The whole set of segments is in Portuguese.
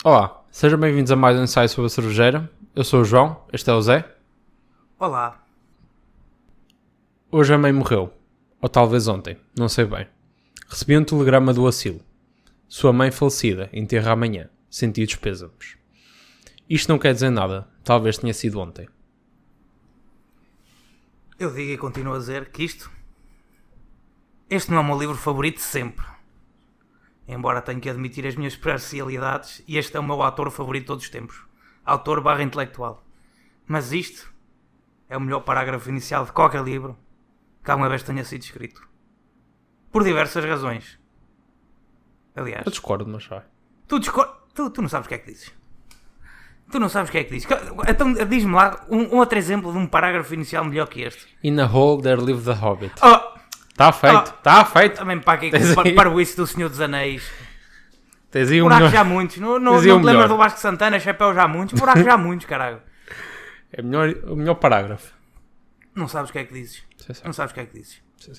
Olá, sejam bem-vindos a mais um ensaio sobre a cervejeira. Eu sou o João, este é o Zé. Olá. Hoje a mãe morreu, ou talvez ontem, não sei bem. Recebi um telegrama do asilo. Sua mãe falecida, enterra amanhã. Sentidos pêsames. Isto não quer dizer nada, talvez tenha sido ontem. Eu digo e continuo a dizer que este não é o meu livro favorito de sempre. Embora tenha que admitir as minhas parcialidades, e este é o meu autor favorito de todos os tempos. Autor / intelectual. Mas isto é o melhor parágrafo inicial de qualquer livro que alguma vez tenha sido escrito. Por diversas razões. Aliás, Eu discordo, mas vai. tu não sabes o que é que dizes. Tu não sabes o que é que dizes. Então diz-me lá um outro exemplo de um parágrafo inicial melhor que este. In a hole there lived the hobbit. Oh! Está feito, está feito. Também para aqui Tens aí- para o isso do Senhor dos Anéis. Tens aí um Buracos melhor. já muitos. Não Tens aí um te lembras melhor. do Vasco Santana, chapéu já muitos? Buracos já muitos, caralho. É o melhor parágrafo. Não sabes o que é que dizes. Não sabes o que é que dizes. Sim.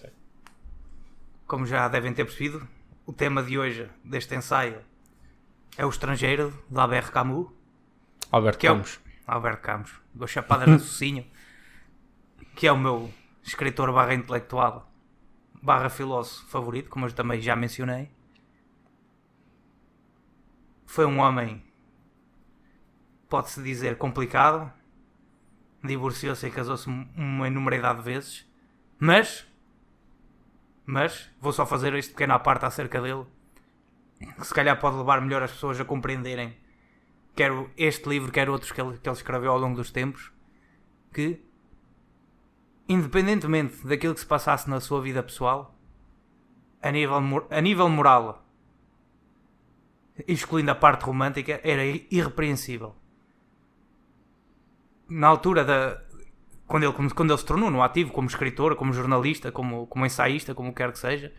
Como já devem ter percebido, o tema de hoje, deste ensaio, é O Estrangeiro, de Albert Camus. Alberto Que é o... Camus. Alberto Camus. Dou chapadas no focinho. Que é o meu escritor / intelectual / filósofo favorito, como eu também já mencionei. Foi um homem, pode-se dizer, complicado. Divorciou-se e casou-se uma enumeridade de vezes. Mas vou só fazer este pequeno à parte acerca dele, que se calhar pode levar melhor as pessoas a compreenderem quer este livro, quer outros que ele escreveu ao longo dos tempos, que independentemente daquilo que se passasse na sua vida pessoal, a nível moral, excluindo a parte romântica, era irrepreensível. Na altura quando ele se tornou no ativo, como escritor, como jornalista, como ensaísta, como quer que seja,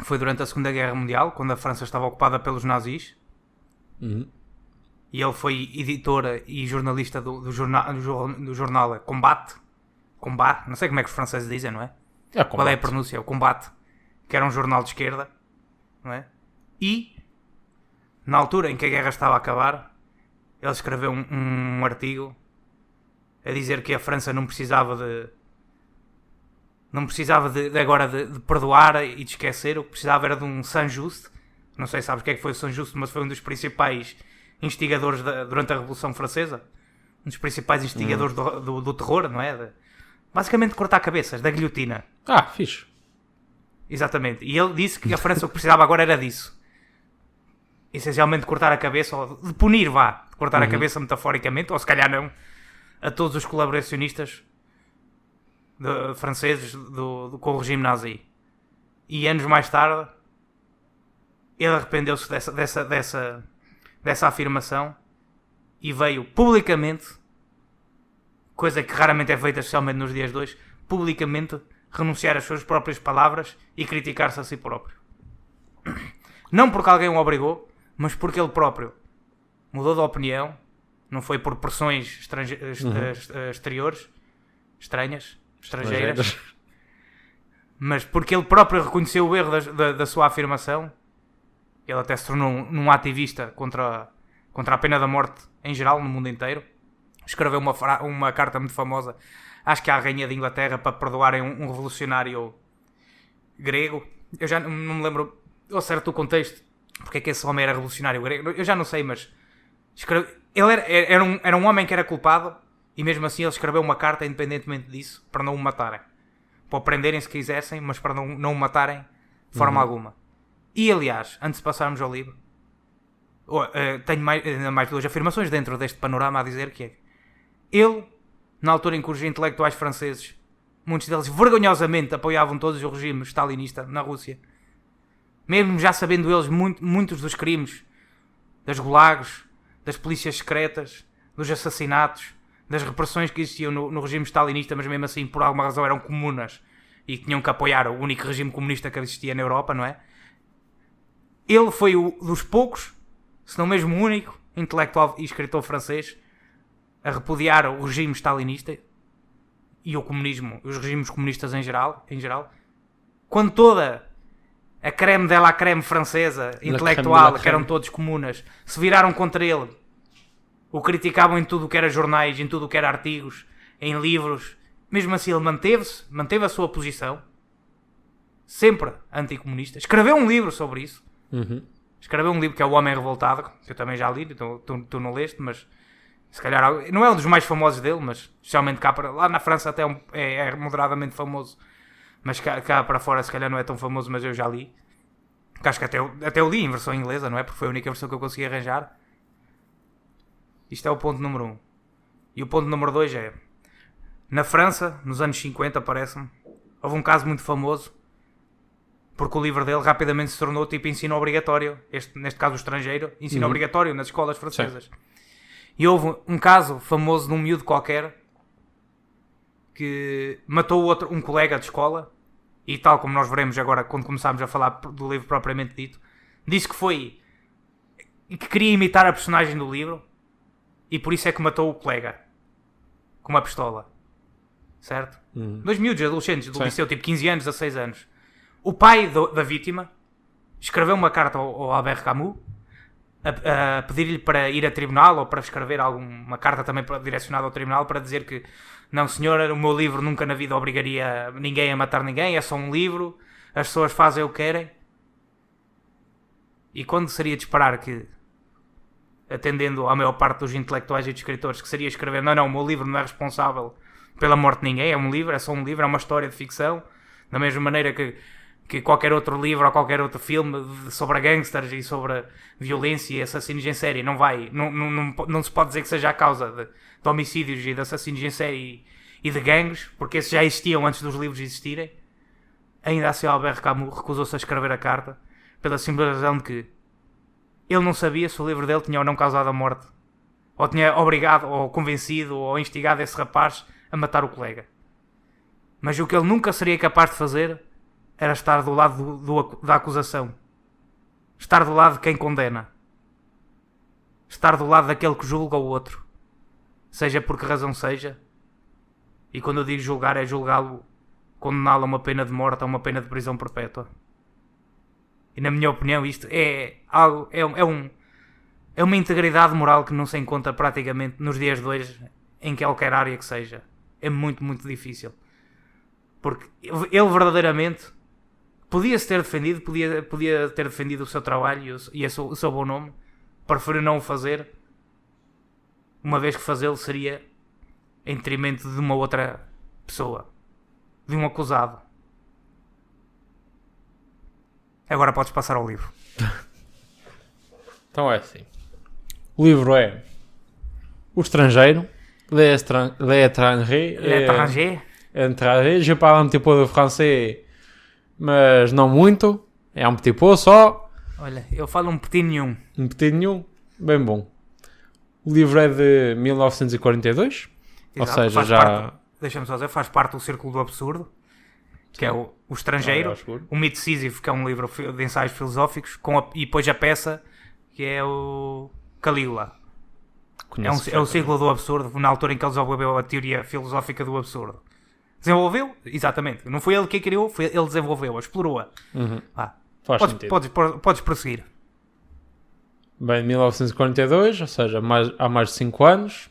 foi durante a Segunda Guerra Mundial, quando a França estava ocupada pelos nazis. Uhum. E ele foi editor e jornalista do jornal Combate, não sei como é que os franceses dizem, não é? Qual é a pronúncia? O Combate, que era um jornal de esquerda, não é? E, na altura em que a guerra estava a acabar, ele escreveu um artigo a dizer que a França não precisava de perdoar e de esquecer. O que precisava era de um Saint-Just. Não sei se sabes o que é que foi o Saint-Just, mas foi um dos principais instigadores durante a Revolução Francesa. Um dos principais instigadores do terror, não é? Basicamente cortar cabeças, da guilhotina. Fixe. Exatamente. E ele disse que a França o que precisava agora era disso. Essencialmente cortar a cabeça, ou de punir, de cortar a cabeça metaforicamente, ou se calhar não, a todos os colaboracionistas franceses com o regime nazi. E anos mais tarde, ele arrependeu-se dessa afirmação e veio publicamente, coisa que raramente é feita, especialmente nos dias de hoje, publicamente renunciar às suas próprias palavras e criticar-se a si próprio. Não porque alguém o obrigou, mas porque ele próprio mudou de opinião. Não foi por pressões exteriores, estrangeiras, mas porque ele próprio reconheceu o erro da sua afirmação. Ele até se tornou um ativista contra a pena da morte em geral, no mundo inteiro. Escreveu uma carta muito famosa, acho que à Rainha de Inglaterra, para perdoarem um revolucionário grego. Eu já não me lembro ao certo o contexto, porque é que esse homem era revolucionário grego. Eu já não sei, mas ele era um homem que era culpado, e mesmo assim ele escreveu uma carta independentemente disso, para não o matarem. Para o prenderem se quisessem, mas para não o matarem de forma alguma. E aliás, antes de passarmos ao livro, tenho ainda mais duas afirmações dentro deste panorama a dizer que é: ele, na altura em que os intelectuais franceses, muitos deles vergonhosamente apoiavam todos o regime stalinista na Rússia, mesmo já sabendo eles muitos dos crimes, das gulags, das polícias secretas, dos assassinatos, das repressões que existiam no regime stalinista, mas mesmo assim por alguma razão eram comunas e tinham que apoiar o único regime comunista que existia na Europa, não é? Ele foi dos poucos, se não mesmo o único, intelectual e escritor francês a repudiar o regime stalinista e o comunismo, os regimes comunistas em geral, quando toda a creme de la creme francesa, intelectual, que eram todos comunas, se viraram contra ele. O criticavam em tudo o que era jornais, em tudo o que era artigos, em livros. Mesmo assim ele manteve a sua posição. Sempre anticomunista. Escreveu um livro sobre isso. Escreveu um livro que é O Homem Revoltado, que eu também já li, tu não leste, mas se calhar não é um dos mais famosos dele, mas especialmente lá na França até é moderadamente famoso, mas cá para fora se calhar não é tão famoso, mas eu já li. Que acho que até eu li em versão inglesa, não é? Porque foi a única versão que eu consegui arranjar. Isto é o ponto número 1. E o ponto número 2 é... Na França, nos anos 50, parece-me, houve um caso muito famoso, porque o livro dele rapidamente se tornou tipo ensino obrigatório, neste caso o estrangeiro, ensino obrigatório nas escolas francesas. Sim. E houve um caso famoso de um miúdo qualquer que matou um colega de escola, e tal como nós veremos agora quando começarmos a falar do livro propriamente dito, disse que queria imitar a personagem do livro, e por isso é que matou o colega com uma pistola. Certo? 2 miúdos adolescentes do liceu, tipo 15 anos, 16 anos. O pai da vítima escreveu uma carta ao Albert Camus a pedir-lhe para ir a tribunal, ou para escrever uma carta também direcionada ao tribunal, para dizer que não senhor, o meu livro nunca na vida obrigaria ninguém a matar ninguém, é só um livro, as pessoas fazem o que querem. E quando seria de esperar que, atendendo à maior parte dos intelectuais e dos escritores, que seria escrever, não, o meu livro não é responsável pela morte de ninguém, é só um livro, é uma história de ficção, da mesma maneira que qualquer outro livro ou qualquer outro filme sobre gangsters e sobre violência e assassinos em série não se pode dizer que seja a causa de homicídios e de assassinos em série e de gangues, porque esses já existiam antes dos livros existirem. Ainda assim Albert Camus recusou-se a escrever a carta pela simples razão de que ele não sabia se o livro dele tinha ou não causado a morte, ou tinha obrigado, ou convencido, ou instigado esse rapaz a matar o colega. Mas o que ele nunca seria capaz de fazer era estar do lado da acusação, estar do lado de quem condena, estar do lado daquele que julga o outro, seja por que razão seja. E quando eu digo julgar, é julgá-lo, condená-lo a uma pena de morte, a uma pena de prisão perpétua. E na minha opinião isto é uma integridade moral que não se encontra praticamente nos dias de hoje em qualquer área que seja. É muito, muito difícil. Porque ele verdadeiramente podia-se ter defendido, podia ter defendido o seu trabalho e o seu bom nome. Preferiu não o fazer, uma vez que fazê-lo seria em detrimento de uma outra pessoa, de um acusado. Agora podes passar ao livro. Então é assim. O livro é O Estrangeiro, L'étranger. Je parle un petit peu de français, mas não muito. É um petit peu só. Olha, eu falo um petit nenhum. Um petit nenhum, bem bom. O livro é de 1942. Exato, ou seja, já... Deixa-me só dizer, faz parte do Círculo do Absurdo, que é o Estrangeiro. O Mito Sísifo, que é um livro de ensaios filosóficos, e depois a peça, que é o Calígula. É o Círculo do Absurdo, na altura em que ele desenvolveu a teoria filosófica do absurdo. Desenvolveu? Exatamente. Não foi ele que a criou, ele desenvolveu-a, explorou-a. Podes prosseguir. Bem, 1942, ou seja, há mais de 5 anos.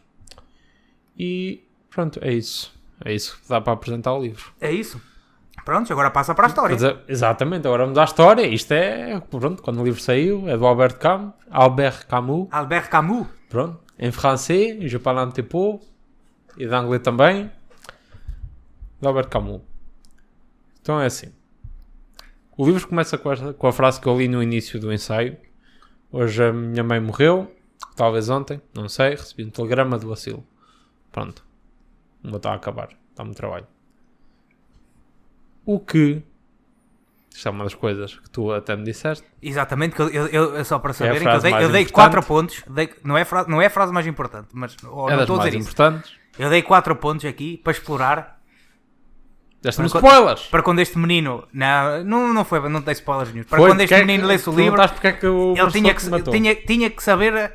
E pronto, é isso. É isso que dá para apresentar o livro. É isso. Pronto, agora passa para a história. Exatamente, agora vamos à história. Isto é, pronto, quando o livro saiu, é do Albert Camus. Albert Camus. Pronto, em francês, je parle un petit peu, e de anglais também. De Albert Camus. Então é assim. O livro começa com a frase que eu li no início do ensaio. Hoje a minha mãe morreu, talvez ontem, não sei, recebi um telegrama do asilo. Pronto, o meu está a acabar, está muito trabalho. O que, isto é uma das coisas que tu até me disseste. Exatamente, que eu só para saberem, que eu dei 4 pontos, não é a frase mais importante, mas é das mais importantes. Eu dei 4 pontos aqui para explorar. Deste-me spoilers! Para quando este menino... Não dei spoilers nenhum. Para quando este menino lesse o livro, ele tinha que saber...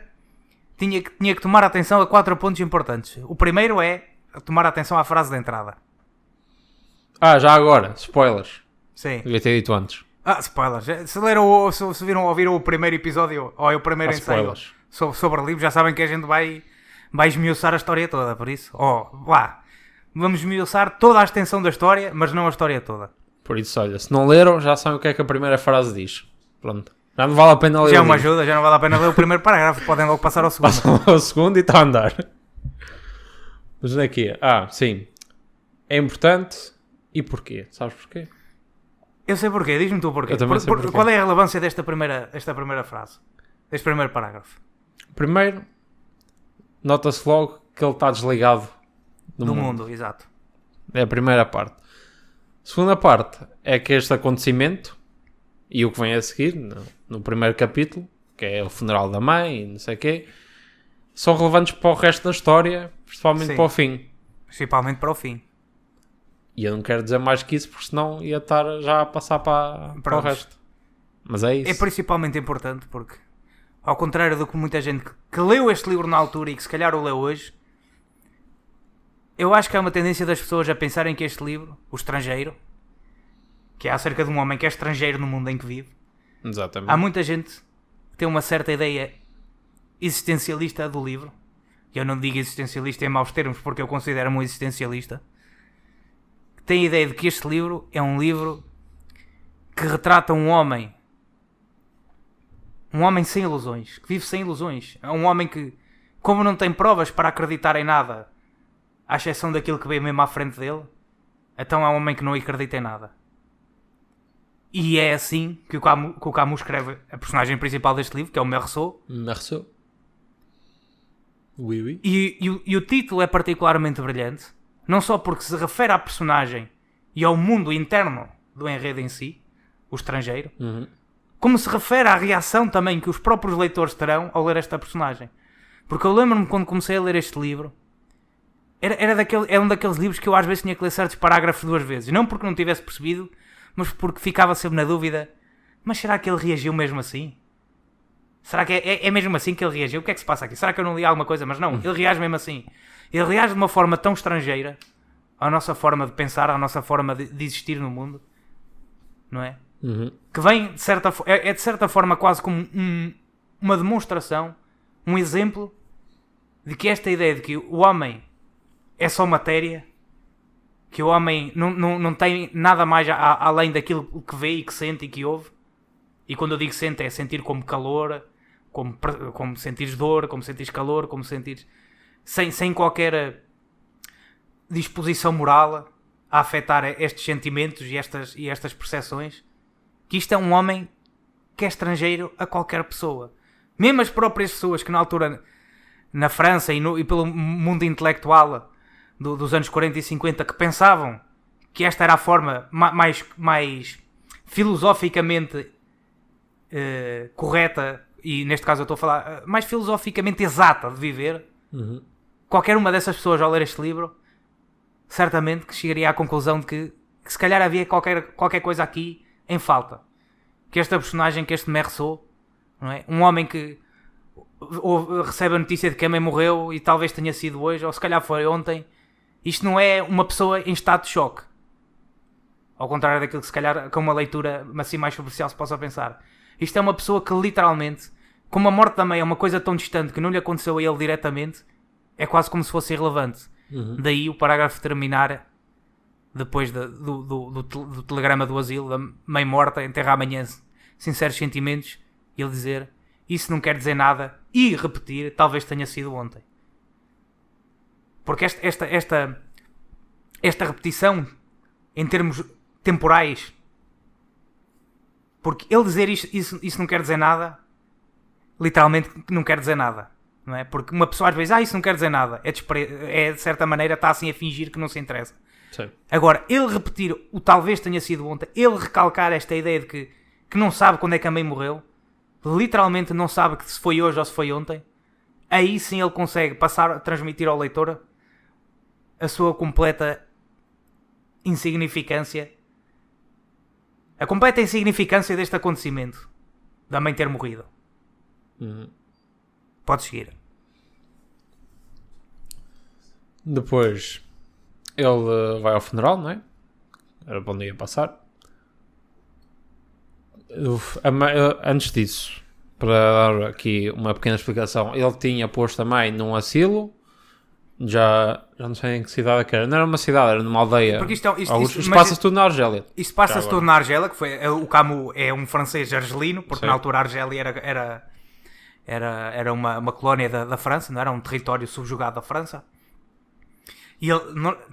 Tinha que tomar atenção a 4 pontos importantes. O primeiro é tomar atenção à frase de entrada. Já agora, spoilers. Sim. Devia ter dito antes. Spoilers. Se viram ouviram o primeiro episódio, ou é o primeiro Há ensaio spoilers. sobre livros, já sabem que a gente vai esmiuçar a história toda, por isso. Vá. Vamos esmiuçar toda a extensão da história, mas não a história toda. Por isso, olha, se não leram, já sabem o que é que a primeira frase diz. Pronto. Já não vale a pena ler Já é o uma livro. ajuda, já não vale a pena ler o primeiro parágrafo, podem logo passar ao segundo. Passam ao segundo e está a andar. Mas onde é que é? Sim. É importante. E porquê? Sabes porquê? Eu sei porquê, diz-me tu porquê. Eu também sei porquê. Qual é a relevância desta primeira frase? Deste primeiro parágrafo? Primeiro, nota-se logo que ele está desligado Do mundo, exato. É a primeira parte. A segunda parte é que este acontecimento e o que vem a seguir, no primeiro capítulo, que é o funeral da mãe e não sei o quê, são relevantes para o resto da história, principalmente Sim. para o fim. Principalmente para o fim. E eu não quero dizer mais que isso, porque senão ia estar já a passar para o Prontos. resto. Mas é isso. É principalmente importante porque, ao contrário do que muita gente que leu este livro na altura e que se calhar o leu hoje, eu acho que há uma tendência das pessoas a pensarem que este livro, O Estrangeiro, que é acerca de um homem que é estrangeiro no mundo em que vive, Exatamente. há muita gente que tem uma certa ideia existencialista do livro. E eu não digo existencialista em maus termos porque eu considero-me um existencialista. Que tem a ideia de que este livro é um livro que retrata um homem sem ilusões, que vive sem ilusões. É um homem que, como não tem provas para acreditar em nada, à exceção daquilo que vem mesmo à frente dele, então é um homem que não acredita em nada. E é assim que o Camus escreve a personagem principal deste livro, que é o Meursault. Merci. Oui, oui. E o título é particularmente brilhante, não só porque se refere à personagem e ao mundo interno do enredo em si, o estrangeiro, Uhum. como se refere à reação também que os próprios leitores terão ao ler esta personagem. Porque eu lembro-me quando comecei a ler este livro, é um daqueles livros que eu às vezes tinha que ler certos parágrafos 2 vezes. Não porque não tivesse percebido, mas porque ficava sempre na dúvida: mas será que ele reagiu mesmo assim? Será que é mesmo assim que ele reagiu? O que é que se passa aqui? Será que eu não li alguma coisa? Mas não, ele reage mesmo assim. Ele reage de uma forma tão estrangeira à nossa forma de pensar, à nossa forma de existir no mundo, não é? Uhum. Que vem de certa de certa forma quase como uma demonstração, um exemplo de que esta ideia de que o homem é só matéria, que o homem não tem nada mais além daquilo que vê e que sente e que ouve. E quando eu digo sente, é sentir como calor, como sentires dor, como sentires calor, como sentires sem qualquer disposição moral a afetar estes sentimentos e estas percepções. Que isto é um homem que é estrangeiro a qualquer pessoa. Mesmo as próprias pessoas que na altura, na França e pelo mundo intelectual dos anos 40 e 50, que pensavam que esta era a forma mais filosoficamente correta, e neste caso eu estou a falar mais filosoficamente exata de viver. Uhum. Qualquer uma dessas pessoas ao ler este livro certamente que chegaria à conclusão de que se calhar havia qualquer coisa aqui em falta. Que esta personagem, que este Meursault, não é? Um homem que recebe a notícia de que a mãe morreu e talvez tenha sido hoje, ou se calhar foi ontem. Isto não é uma pessoa em estado de choque. Ao contrário daquilo que se calhar com uma leitura assim mais superficial se possa pensar. Isto é uma pessoa que literalmente, como a morte da mãe é uma coisa tão distante que não lhe aconteceu a ele diretamente, é quase como se fosse irrelevante. Uhum. Daí o parágrafo terminar depois do telegrama do asilo, da mãe morta, enterra amanhã sinceros sentimentos, e ele dizer: isso não quer dizer nada, e repetir: talvez tenha sido ontem. Porque esta repetição em termos temporais, porque ele dizer isso não quer dizer nada, literalmente não quer dizer nada, não é? Porque uma pessoa às vezes, isso não quer dizer nada, de certa maneira está assim a fingir que não se interessa. Sim. Agora, ele repetir o talvez tenha sido ontem, ele recalcar esta ideia de que não sabe quando é que a mãe morreu, literalmente não sabe que se foi hoje ou se foi ontem, aí sim ele consegue passar a transmitir ao leitor a sua completa insignificância, a completa insignificância deste acontecimento da mãe ter morrido. Uhum. Pode seguir. Depois ele vai ao funeral, não é? Era para onde ia passar. Antes disso, para dar aqui uma pequena explicação, ele tinha posto a mãe num asilo, já não sei em que cidade que era, não era uma cidade, era numa aldeia. Porque isto passa-se tudo na Argélia. Isto passa-se tudo na Argélia, que foi, o Camus é um francês argelino, porque Sim. na altura a Argélia era uma colónia da França, não era um território subjugado da França. E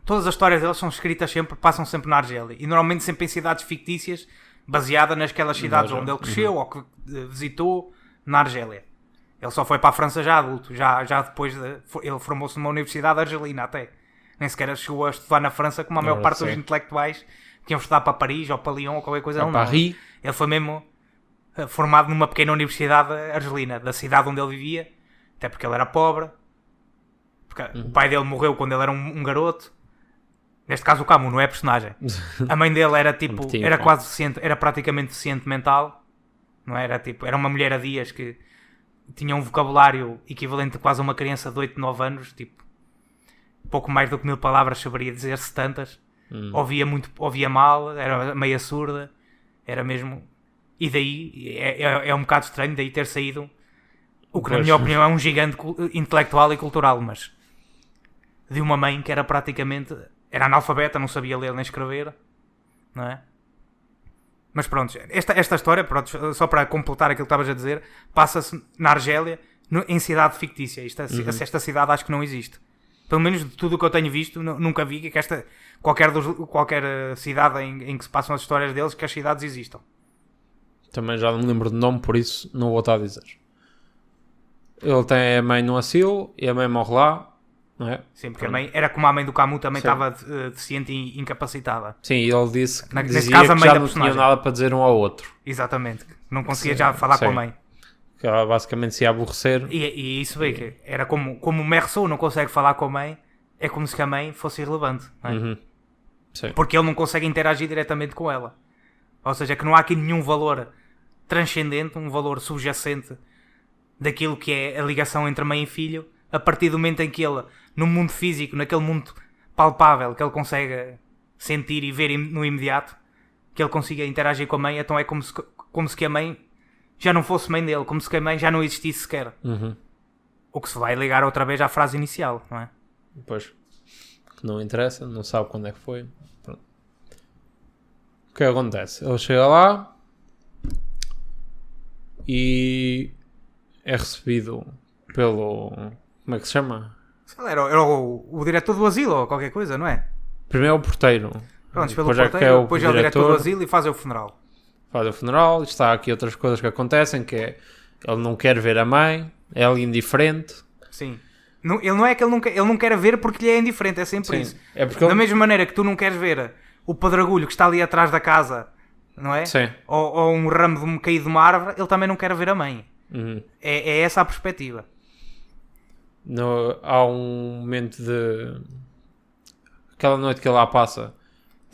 todas as histórias deles são escritas passam sempre na Argélia. E normalmente sempre em cidades fictícias, baseadas nasquelas cidades onde ele cresceu ou que visitou na Argélia. Ele só foi para a França já adulto, já depois ele formou-se numa universidade argelina até. Nem sequer chegou a estudar na França como a maior parte dos intelectuais que iam estudar para Paris ou para Lyon ou qualquer coisa. Paris. Ele foi mesmo formado numa pequena universidade argelina, da cidade onde ele vivia, até porque ele era pobre. Porque o pai dele morreu quando ele era um garoto. Neste caso o Camus não é personagem. A mãe dele era tipo, era quase deficiente, era praticamente deficiente mental. Não era tipo, era uma mulher a dias que tinha um vocabulário equivalente a quase a uma criança de 8, 9 anos, tipo, pouco mais do que 1000 palavras saberia dizer-se tantas. Ouvia mal, era meia surda, era mesmo. E daí é um bocado estranho daí ter saído o que na minha opinião é um gigante intelectual e cultural, mas de uma mãe que era praticamente, era analfabeta, não sabia ler nem escrever, não é? Mas pronto, esta história, pronto, só para completar aquilo que estavas a dizer, passa-se na Argélia, em cidade fictícia. Esta cidade acho que não existe. Pelo menos de tudo o que eu tenho visto, nunca vi que qualquer cidade em que se passam as histórias deles, que as cidades existam. Também já não me lembro de nome, por isso não vou estar a dizer. Ele tem a mãe no asilo e a mãe morre lá, não é? Sim, porque a mãe era como a mãe do Camus, também estava deficiente e incapacitada. Sim, e ele disse que nesse caso, a mãe já da não personagem tinha nada para dizer um ao outro. Exatamente, não conseguia já falar com a mãe. Que ela basicamente se ia aborrecer. E isso bem, que era como o Meursault não consegue falar com a mãe, é como se a mãe fosse irrelevante, não é? Sim. Porque ele não consegue interagir diretamente com ela. Ou seja, que não há aqui nenhum valor transcendente, um valor subjacente daquilo que é a ligação entre mãe e filho, a partir do momento em que ele, no mundo físico, naquele mundo palpável que ele consegue sentir e ver no imediato, que ele consiga interagir com a mãe, então é como se a mãe já não fosse mãe dele, como se a mãe já não existisse sequer. O que se vai ligar outra vez à frase inicial, não é? Pois, que não interessa, não sabe quando é que foi. Pronto. O que acontece? Ele chega lá e é recebido pelo... Como é que se chama? Era o diretor do asilo ou qualquer coisa, não é? Primeiro é o porteiro. Pronto, pelo porteiro, depois é o diretor do asilo e faz o funeral. Faz o funeral, está aqui outras coisas que acontecem, que é, ele não quer ver a mãe, é ali indiferente. Sim. Ele não é que ele não quer ver porque lhe é indiferente, é sempre isso. É porque da mesma maneira que tu não queres ver o pedregulho que está ali atrás da casa, não é? Sim. Ou um ramo caído de uma árvore, ele também não quer ver a mãe. É essa a perspectiva. Há um momento de... Aquela noite que ele lá passa,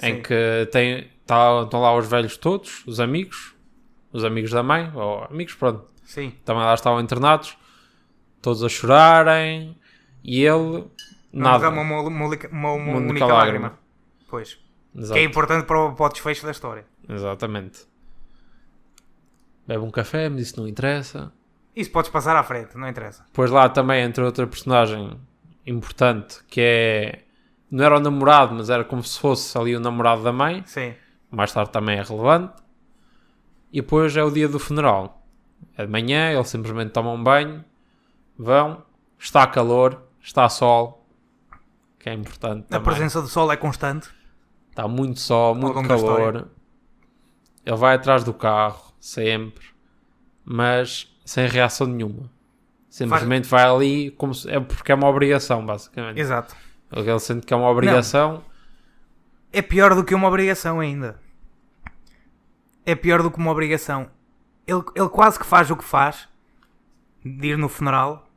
em que estão lá os velhos todos, os amigos da mãe, ou amigos, pronto. Sim. Também lá estavam internados, todos a chorarem, e ele... Não nada. dá uma única lágrima. Pois. Exato. Que é importante para o desfecho da história. Exatamente. Bebe um café, mas isso não interessa. Isso podes passar à frente, não interessa. Depois lá também entra outra personagem importante, que é... Não era o namorado, mas era como se fosse ali o namorado da mãe. Sim. Mais tarde também é relevante. E depois é o dia do funeral. É de manhã, eles simplesmente tomam um banho, vão, está calor, está sol, que é importante também. A presença do sol é constante. Está muito sol, muito calor. Ele vai atrás do carro, sempre, mas sem reação nenhuma. Simplesmente vai ali, porque é uma obrigação, basicamente. Exato. Ele sente que é uma obrigação. Não. É pior do que uma obrigação ainda. É pior do que uma obrigação. Ele quase que faz o que faz, de ir no funeral,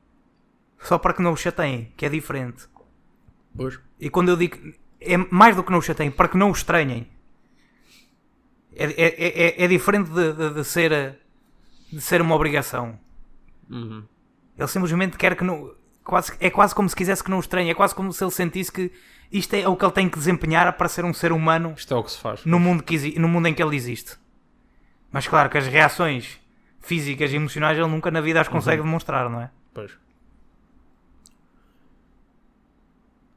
só para que não o chateiem, que é diferente. Pois. E quando eu digo, é mais do que não o chateiem, para que não o estranhem. É diferente de ser uma obrigação. Ele simplesmente quer que não... É quase como se quisesse que não o estranhe. É quase como se ele sentisse que isto é o que ele tem que desempenhar para ser um ser humano. Isto é o que se faz. No mundo em que ele existe. Mas claro que as reações físicas e emocionais ele nunca na vida as consegue demonstrar, não é? Pois.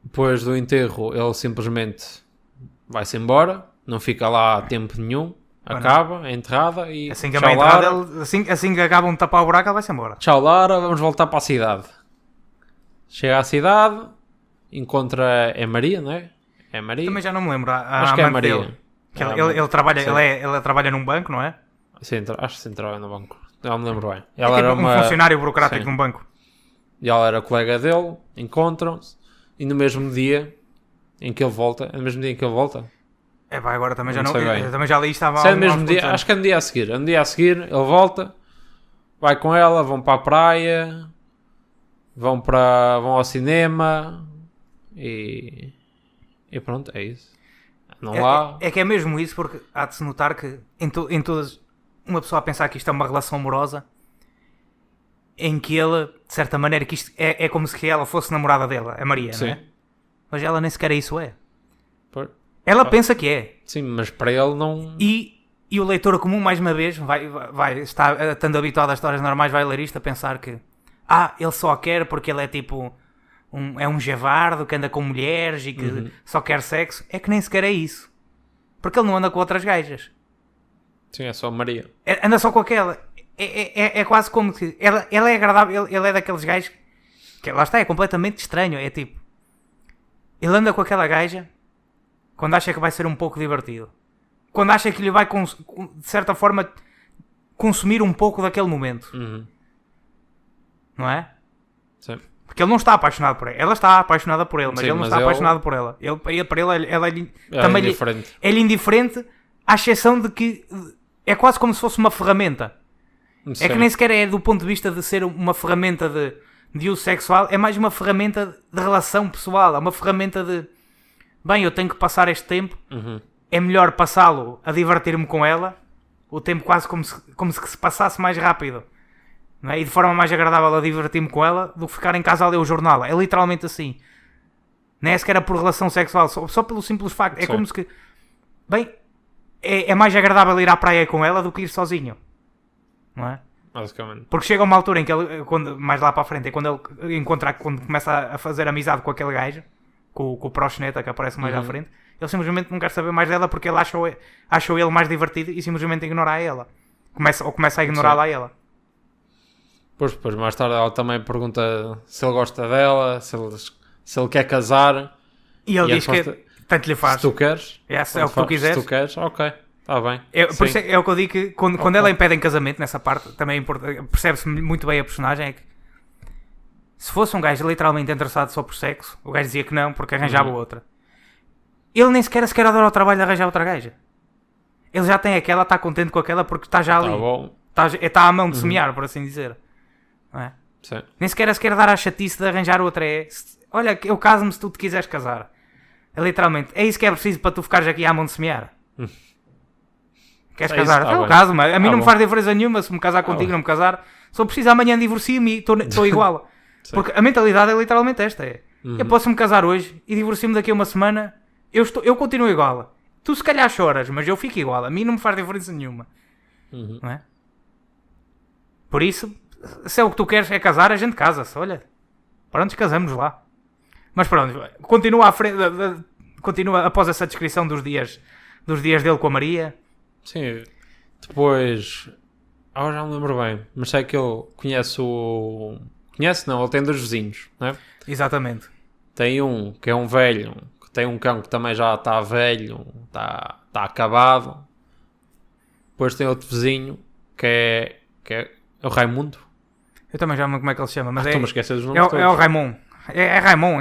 Depois do enterro, ele simplesmente vai-se embora, não fica lá tempo nenhum, acaba a enterrada e Assim que, tchau, entrada, Lara. assim que acabam de tapar o buraco, ele vai-se embora. Tchau, Lara, vamos voltar para a cidade. Chega à cidade, encontra... É Maria, não é? É Maria? Também já não me lembro. Acho que é amante Maria. dele. Que ele trabalha, Sim. ele trabalha num banco, não é? Sim, acho que sim, trabalha no banco. Não me lembro bem. É tipo um funcionário burocrático Sim. num banco. E ela era colega dele, encontram-se, e no mesmo dia em que ele volta... É no mesmo dia em que ele volta? É pá, agora também já Não não. sei bem. Eu também já li isto há Se é no há mesmo uns dia, quantos anos. acho que é no dia a seguir. É no dia a seguir, ele volta, vai com ela, vão para a praia, vão ao cinema e pronto, é isso. Não lá. É que é mesmo isso, porque há de se notar que em todas. Uma pessoa a pensar que isto é uma relação amorosa em que ele, de certa maneira, que isto é como se ela fosse namorada dele, a Maria, Sim. não é? Mas ela nem sequer é isso, é. Por- Ela pensa que é. Sim, mas para ele não. E o leitor comum, mais uma vez, está estando habituado às histórias normais, vai ler isto a pensar que ele só quer porque ele é tipo é um javardo que anda com mulheres e que só quer sexo. É que nem sequer é isso. Porque ele não anda com outras gajas. Sim, é só a Maria. Anda só com aquela. É quase como que ela é agradável, ele é daqueles gajos que lá está, é completamente estranho. É tipo, ele anda com aquela gaja quando acha que vai ser um pouco divertido. Quando acha que lhe vai, de certa forma, consumir um pouco daquele momento. Não é? Sim. Porque ele não está apaixonado por ela. Ela está apaixonada por ele, mas Sim, ele não mas está ele- apaixonado por ela. Para ele, ela É também indiferente. é-lhe indiferente, à exceção de que é quase como se fosse uma ferramenta. Sim. É que nem sequer é do ponto de vista de ser uma ferramenta de uso sexual, é mais uma ferramenta de relação pessoal. É uma ferramenta de, bem, eu tenho que passar este tempo, é melhor passá-lo a divertir-me com ela, o tempo quase como se passasse mais rápido, não é? E de forma mais agradável a divertir-me com ela do que ficar em casa a ler o jornal. É literalmente assim. Não é sequer por relação sexual, só pelo simples facto. É Sim. como se que, bem, é mais agradável ir à praia com ela do que ir sozinho, não é? Basicamente. Porque chega uma altura em que ele, mais lá para a frente, é quando ele quando começa a fazer amizade com aquele gajo, com o proxeneta que aparece mais à frente, ele simplesmente não quer saber mais dela porque ele achou ele mais divertido e simplesmente ignora a ela. Começa a ignorá-la a ela. Depois mais tarde ela também pergunta se ele gosta dela, se ele quer casar. E ele a diz que resposta, tanto lhe faz. se tu queres, É o que tu quiseres. Se tu queres, ok, está bem. Por Sim. isso é o que eu digo que quando ela impede em casamento, nessa parte, também percebe-se muito bem a personagem. É que se fosse um gajo literalmente interessado só por sexo, o gajo dizia que não, porque arranjava outra. Ele nem sequer adora o trabalho de arranjar outra gaja. Ele já tem aquela, está contente com aquela porque está já ali. Tá bom. Está à mão de semear, por assim dizer. Não é? Sim. Nem sequer se quer dar à chatice de arranjar outra. Olha, eu caso-me se tu te quiseres casar. É literalmente, é isso que é preciso para tu ficares aqui à mão de semear. Queres É casar? isso, tá Então bem. caso-me. A mim Tá não me bom. faz diferença nenhuma se me casar contigo, bem. não me casar. Só preciso amanhã divorcio-me e estou igual. Porque a mentalidade é literalmente esta. Eu posso me casar hoje e divorcio-me daqui a uma semana. Eu continuo igual. Tu se calhar choras, mas eu fico igual. A mim não me faz diferença nenhuma. Não é? Por isso, se é o que tu queres é casar, a gente casa-se. Olha, pronto, casamos lá. Mas pronto, continua à frente, continua após essa descrição dos dias dele com a Maria. Sim. Depois, já me lembro bem, mas sei que ele conhece o... Conhece não, ele tem dois vizinhos, não é? Exatamente. Tem um que é um velho, que tem um cão que também já está velho, está acabado. Depois tem outro vizinho que é o Raimundo. Eu também já não lembro como é que ele se chama, mas Estou-me a esquecer dos nomes todos. é o Raimon. É Raimon.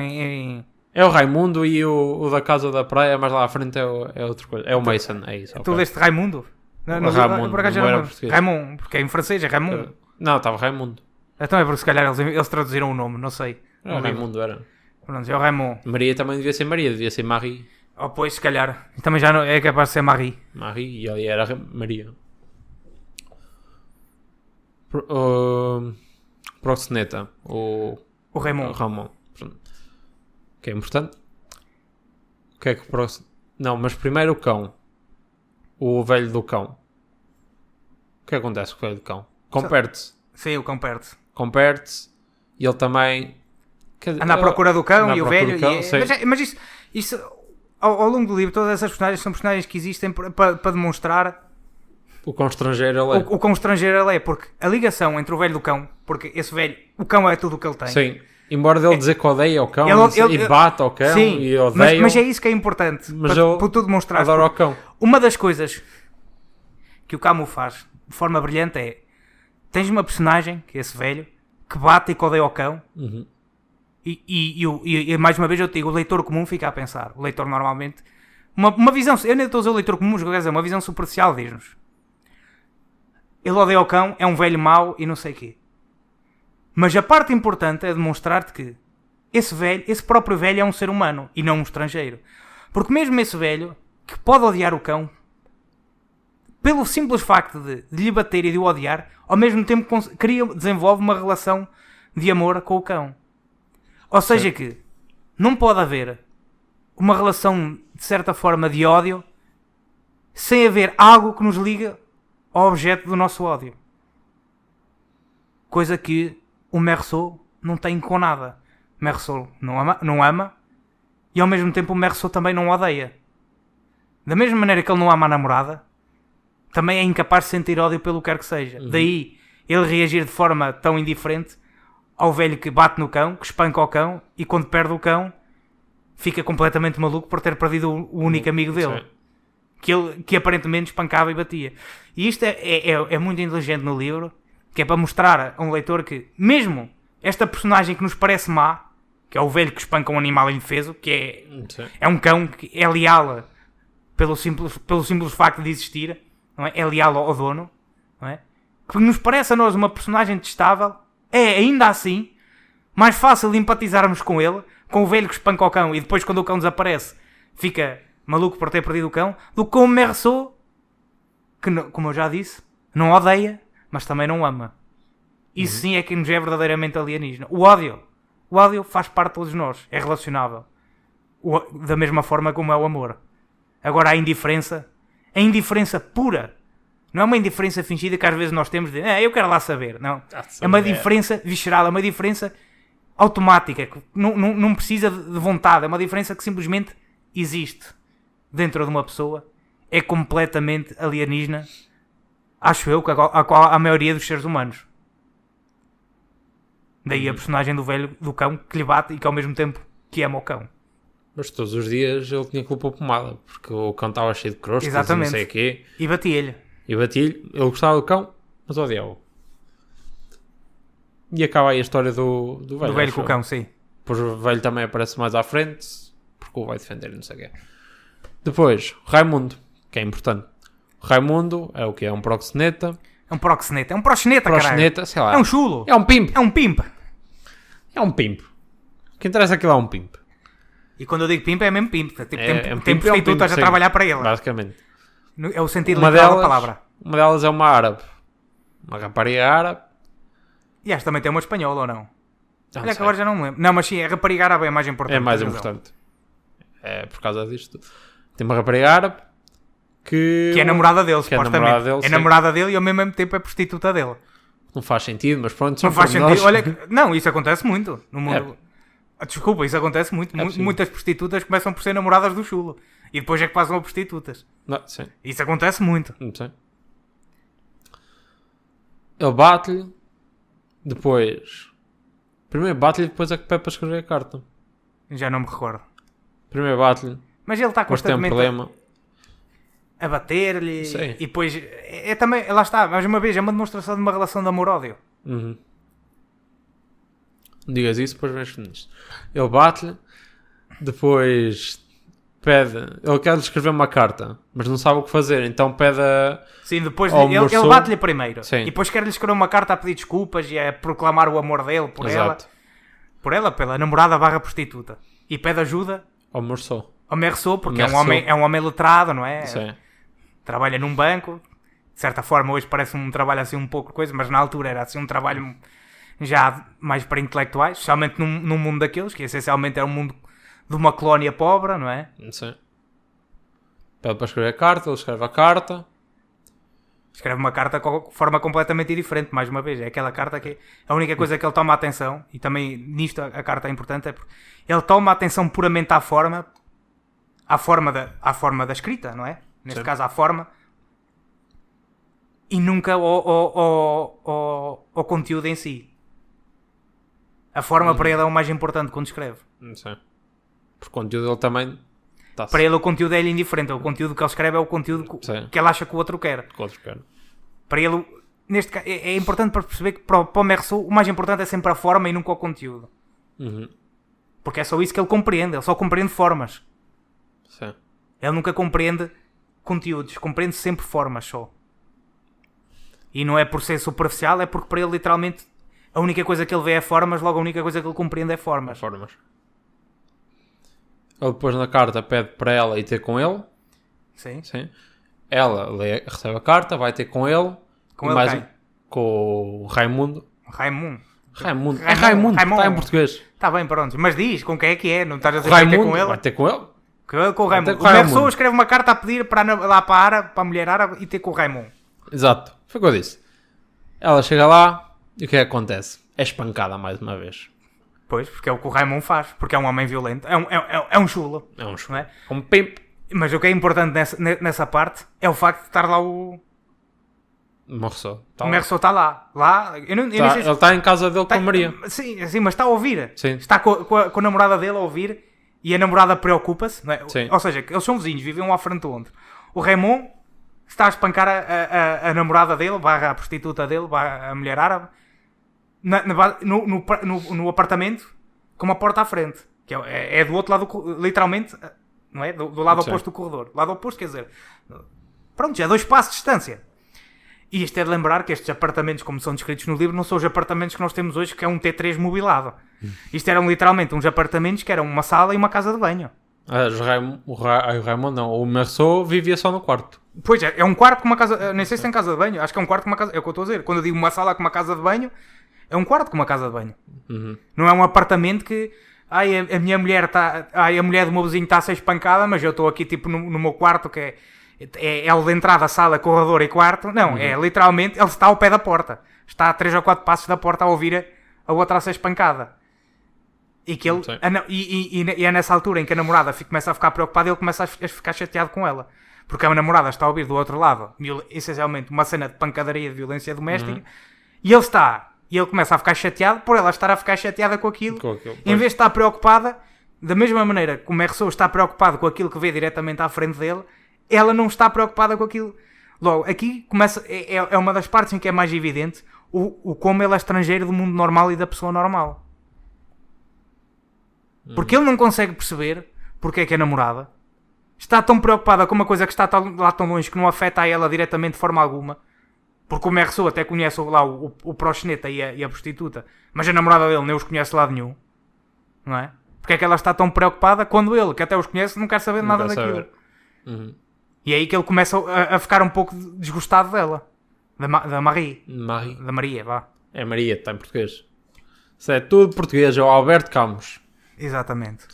É o Raimundo e o da casa da praia, mas lá à frente é outra coisa. É o Mason, é isso. Tu ok. leste Raimundo? Raimundo, por acaso já não era lembro. português. Raimon, porque é em francês, é Raimon. Não, estava Raimundo. Então é porque se calhar eles traduziram o nome, não sei. Era o Raimundo, era. Pronto, é o Raimon. Maria também devia ser Maria, devia ser Marie. Oh, pois, se calhar. Também já não, é capaz de ser Marie. Marie e ali era Maria. Proxeneta, o O Ramon. Que é importante. O que é que Não, mas primeiro o cão. O velho do cão. que acontece com o velho do cão? Comperte-se. Sim, o cão perde-se. Comperte-se e ele também... Anda à procura do cão anda à e o procura velho. do cão, sim. Mas isso ao longo do livro, todas essas personagens são personagens que existem para demonstrar O cão estrangeiro ele é. o quão estrangeiro ele é. Porque a ligação entre o velho do cão, porque esse velho, o cão é tudo o que ele tem. Sim. Embora dele dizer que odeia o cão Ele- e bate ao cão Sim, e odeia, mas é isso que é importante. Mas para, ele para tu demonstrar. adora o cão. Uma das coisas que o Camus faz de forma brilhante é: tens uma personagem, que é esse velho, que bate e que odeia o cão. Uhum. E mais uma vez eu te digo, o leitor comum fica a pensar. O leitor normalmente. Uma visão. Eu nem estou a dizer o leitor comum, mas quer dizer, uma visão superficial diz-nos: ele odeia o cão, é um velho mau e não sei o quê. Mas a parte importante é demonstrar-te que esse próprio velho é um ser humano e não um estrangeiro. Porque mesmo esse velho, que pode odiar o cão, pelo simples facto de lhe bater e de o odiar, ao mesmo tempo desenvolve uma relação de amor com o cão. Ou seja que não pode haver uma relação, de certa forma, de ódio sem haver algo que nos liga ao objeto do nosso ódio. Coisa que o Meursault não tem com nada. Meursault não ama e ao mesmo tempo o Meursault também não odeia. Da mesma maneira que ele não ama a namorada, também é incapaz de sentir ódio pelo que quer que seja. Uhum. Daí ele reagir de forma tão indiferente ao velho que bate no cão, que espanca o cão e quando perde o cão fica completamente maluco por ter perdido o único amigo dele. Sim. Que aparentemente espancava e batia. E isto é muito inteligente no livro, que é para mostrar a um leitor que, mesmo esta personagem que nos parece má, que é o velho que espanca um animal indefeso, que é um cão que é leal pelo simples facto de existir, não é? É leal ao dono, não é? Que nos parece a nós uma personagem detestável, é ainda assim mais fácil de empatizarmos com ele, com o velho que espanca o cão e depois quando o cão desaparece fica maluco por ter perdido o cão, do que com o Meursault, que, como eu já disse, não odeia, mas também não ama. Isso sim é que nos é verdadeiramente alienígena. O ódio faz parte de todos nós, é relacionável. Da mesma forma como é o amor. Agora a indiferença pura. Não é uma indiferença fingida que às vezes nós temos de eu quero lá saber. Não. É uma diferença visceral, é uma diferença automática, que não precisa de vontade, é uma diferença que simplesmente existe dentro de uma pessoa, é completamente alienígena, acho eu, a qual a maioria dos seres humanos. Daí a personagem do velho do cão que lhe bate e que ao mesmo tempo que ama o cão. Mas todos os dias ele tinha culpa pomada, porque o cão estava cheio de crostas e não Exatamente. sei o quê. E batia-lhe. E batia-lhe, ele gostava do cão, mas odiava-o. E acaba aí a história do velho. Do velho com o cão, sim. Depois o velho também aparece mais à frente, porque o vai defender, não sei o quê. Depois, Raimundo, que é importante. O Raimundo é o que? É um proxeneta. É um proxeneta. É um proxeneta, caralho. Proxeneta, sei lá. É um chulo. É um pimp. É um pimp. É um pimp. O que interessa é que ele é um pimp. E quando eu digo pimp é mesmo pimp. Tipo, Um tem pimp é um prostitutas pimp, a sim. trabalhar para ele. Basicamente. É o sentido Uma literal da delas, palavra. uma delas é uma árabe. Uma rapariga árabe. E esta também tem uma espanhola ou não? Não Olha que sei. agora já não me lembro. Não, mas sim, a rapariga árabe é mais importante. É mais tens razão. importante. É por causa disto. Tem uma rapariga árabe que Que é namorada dele, que é supostamente. namorada dele, É sim. namorada dele e ao mesmo tempo é prostituta dele. Não faz sentido, mas pronto. são Não faz pormenores. sentido. Olha, não, isso acontece muito no mundo. Desculpa, isso acontece muito. possível. Muitas prostitutas começam por ser namoradas do chulo. E depois é que passam a prostitutas. Não, sim, Isso acontece muito. não sei. Ele bate-lhe. Depois... Primeiro bate-lhe, depois é que pede para escrever a carta. Já não me recordo. Primeiro bate-lhe, Mas ele está depois tem um constantemente problema. a bater-lhe. Sim. E depois é também, lá está, mais uma vez, é uma demonstração de uma relação de amor-ódio. Uhum. Digas isso, depois vens nisto. Ele bate-lhe, depois pede. Ele quer-lhe escrever uma carta, mas não sabe o que fazer, então pede a. Sim, depois Ao ele Meursault. bate-lhe primeiro. Sim. E depois quer-lhe escrever uma carta a pedir desculpas e a proclamar o amor dele por ela. Exato. Por ela, pela namorada barra prostituta. E pede ajuda Ao Meursault. ao Meursault, porque Meursault. é um homem letrado, não é? Sim. Trabalha num banco. De certa forma, hoje parece um trabalho assim um pouco coisa, mas na altura era assim um trabalho já mais para intelectuais, especialmente num mundo daqueles, que essencialmente era um mundo de uma colónia pobre, não é? Não sei. Pede para escrever a carta, ele escreve a carta. Escreve uma carta de forma completamente diferente, mais uma vez. É aquela carta que a única coisa que ele toma atenção, e também nisto a carta é importante, é porque ele toma atenção puramente à forma da escrita, não é? Neste Sim. caso, à forma, e nunca ao conteúdo em si. A forma para ele é o mais importante quando escreve. Não sei. Por conteúdo ele também está-se. Para ele o conteúdo é indiferente. O conteúdo que ele escreve é o conteúdo Sim. que ele acha que o outro quer. Que outros querem. Para ele, neste caso, é importante para perceber que para o Meursault o mais importante é sempre a forma e nunca o conteúdo. Uhum. Porque é só isso que ele compreende. Ele só compreende formas. Sim. Ele nunca compreende conteúdos. Compreende sempre formas só. E não é por ser superficial, é porque para ele literalmente a única coisa que ele vê é formas, logo a única coisa que ele compreende é formas. Formas. Ele depois na carta pede para ela ir ter com ele. Sim. Sim. Ela recebe a carta, vai ter com ele. Com e ele mais quem? Com o Raimundo. Raimundo. Raimundo. É Raimundo, Raimundo. está em português. Está bem, pronto. Mas diz com quem é que é. Não estás a dizer Raimundo que vai ter com ele? vai ter com ele. Com o Raimundo. Vai ter com O o Meursault Raimundo. escreve uma carta a pedir lá para a mulher árabe e ter com o Raimundo. Exato. Foi o que eu disse. Ela chega lá e o que é que acontece? É espancada mais uma vez. Pois, porque é o que o Raimundo faz. Porque é um homem violento. É um chulo. É um Não chulo. é? Um pimp. Mas o que é importante nessa parte é o facto de estar lá o Morreu. O Meursault está lá. Eu não sei Ele está em casa dele com a Maria. Sim, mas está a ouvir. Sim. Está com a namorada dele a ouvir e a namorada preocupa-se. Não é? Sim. Ou seja, eles são vizinhos, vivem um à frente do outro. O Raymond está a espancar a namorada dele, barra a prostituta dele, barra a mulher árabe, no apartamento com uma porta à frente. Que é do outro lado, literalmente, não é? Do lado Sim. oposto do corredor. Lado oposto, quer dizer... Pronto, já é 2 passos de distância. E isto é de lembrar que estes apartamentos, como são descritos no livro, não são os apartamentos que nós temos hoje, que é um T3 mobilado. Isto eram literalmente uns apartamentos que eram uma sala e uma casa de banho. O Raimundo não. O Meursault vivia só no quarto. Pois é um quarto com uma casa... Nem sei se tem casa de banho. Acho que é um quarto com uma casa... É o que eu estou a dizer. Quando eu digo uma sala com uma casa de banho, é um quarto com uma casa de banho. Uhum. Não é um apartamento que... a minha mulher está... a mulher do meu vizinho está a ser espancada, mas eu estou aqui tipo no meu quarto, que é o de entrada, sala, corredor e quarto. Não, é literalmente... Ele está ao pé da porta. Está a 3 ou 4 passos da porta a ouvir a outra a ser espancada. E que ele... Sim. E é nessa altura em que a namorada começa a ficar preocupada e ele começa a ficar chateado com ela. Porque a namorada está a ouvir do outro lado, essencialmente, uma cena de pancadaria de violência doméstica. E ele começa a ficar chateado por ela estar a ficar chateada com aquilo. Em vez de estar preocupada, da mesma maneira que o Meursault está preocupado com aquilo que vê diretamente à frente dele, ela não está preocupada com aquilo. Logo, aqui começa, é uma das partes em que é mais evidente o como ele é estrangeiro do mundo normal e da pessoa normal. Porque ele não consegue perceber porque é que a namorada está tão preocupada com uma coisa que está lá tão longe que não afeta a ela diretamente de forma alguma. Porque o Meursault até conhece lá o proxeneta e a prostituta, mas a namorada dele nem os conhece de lado nenhum. Não é? Porque é que ela está tão preocupada quando ele, que até os conhece, não quer saber nada daquilo. Uhum. E é aí que ele começa a ficar um pouco desgostado dela. Da Marie. Marie. Da Maria, vá. É Maria, está em português. Isso é tudo português, é o Alberto Camus. Exatamente.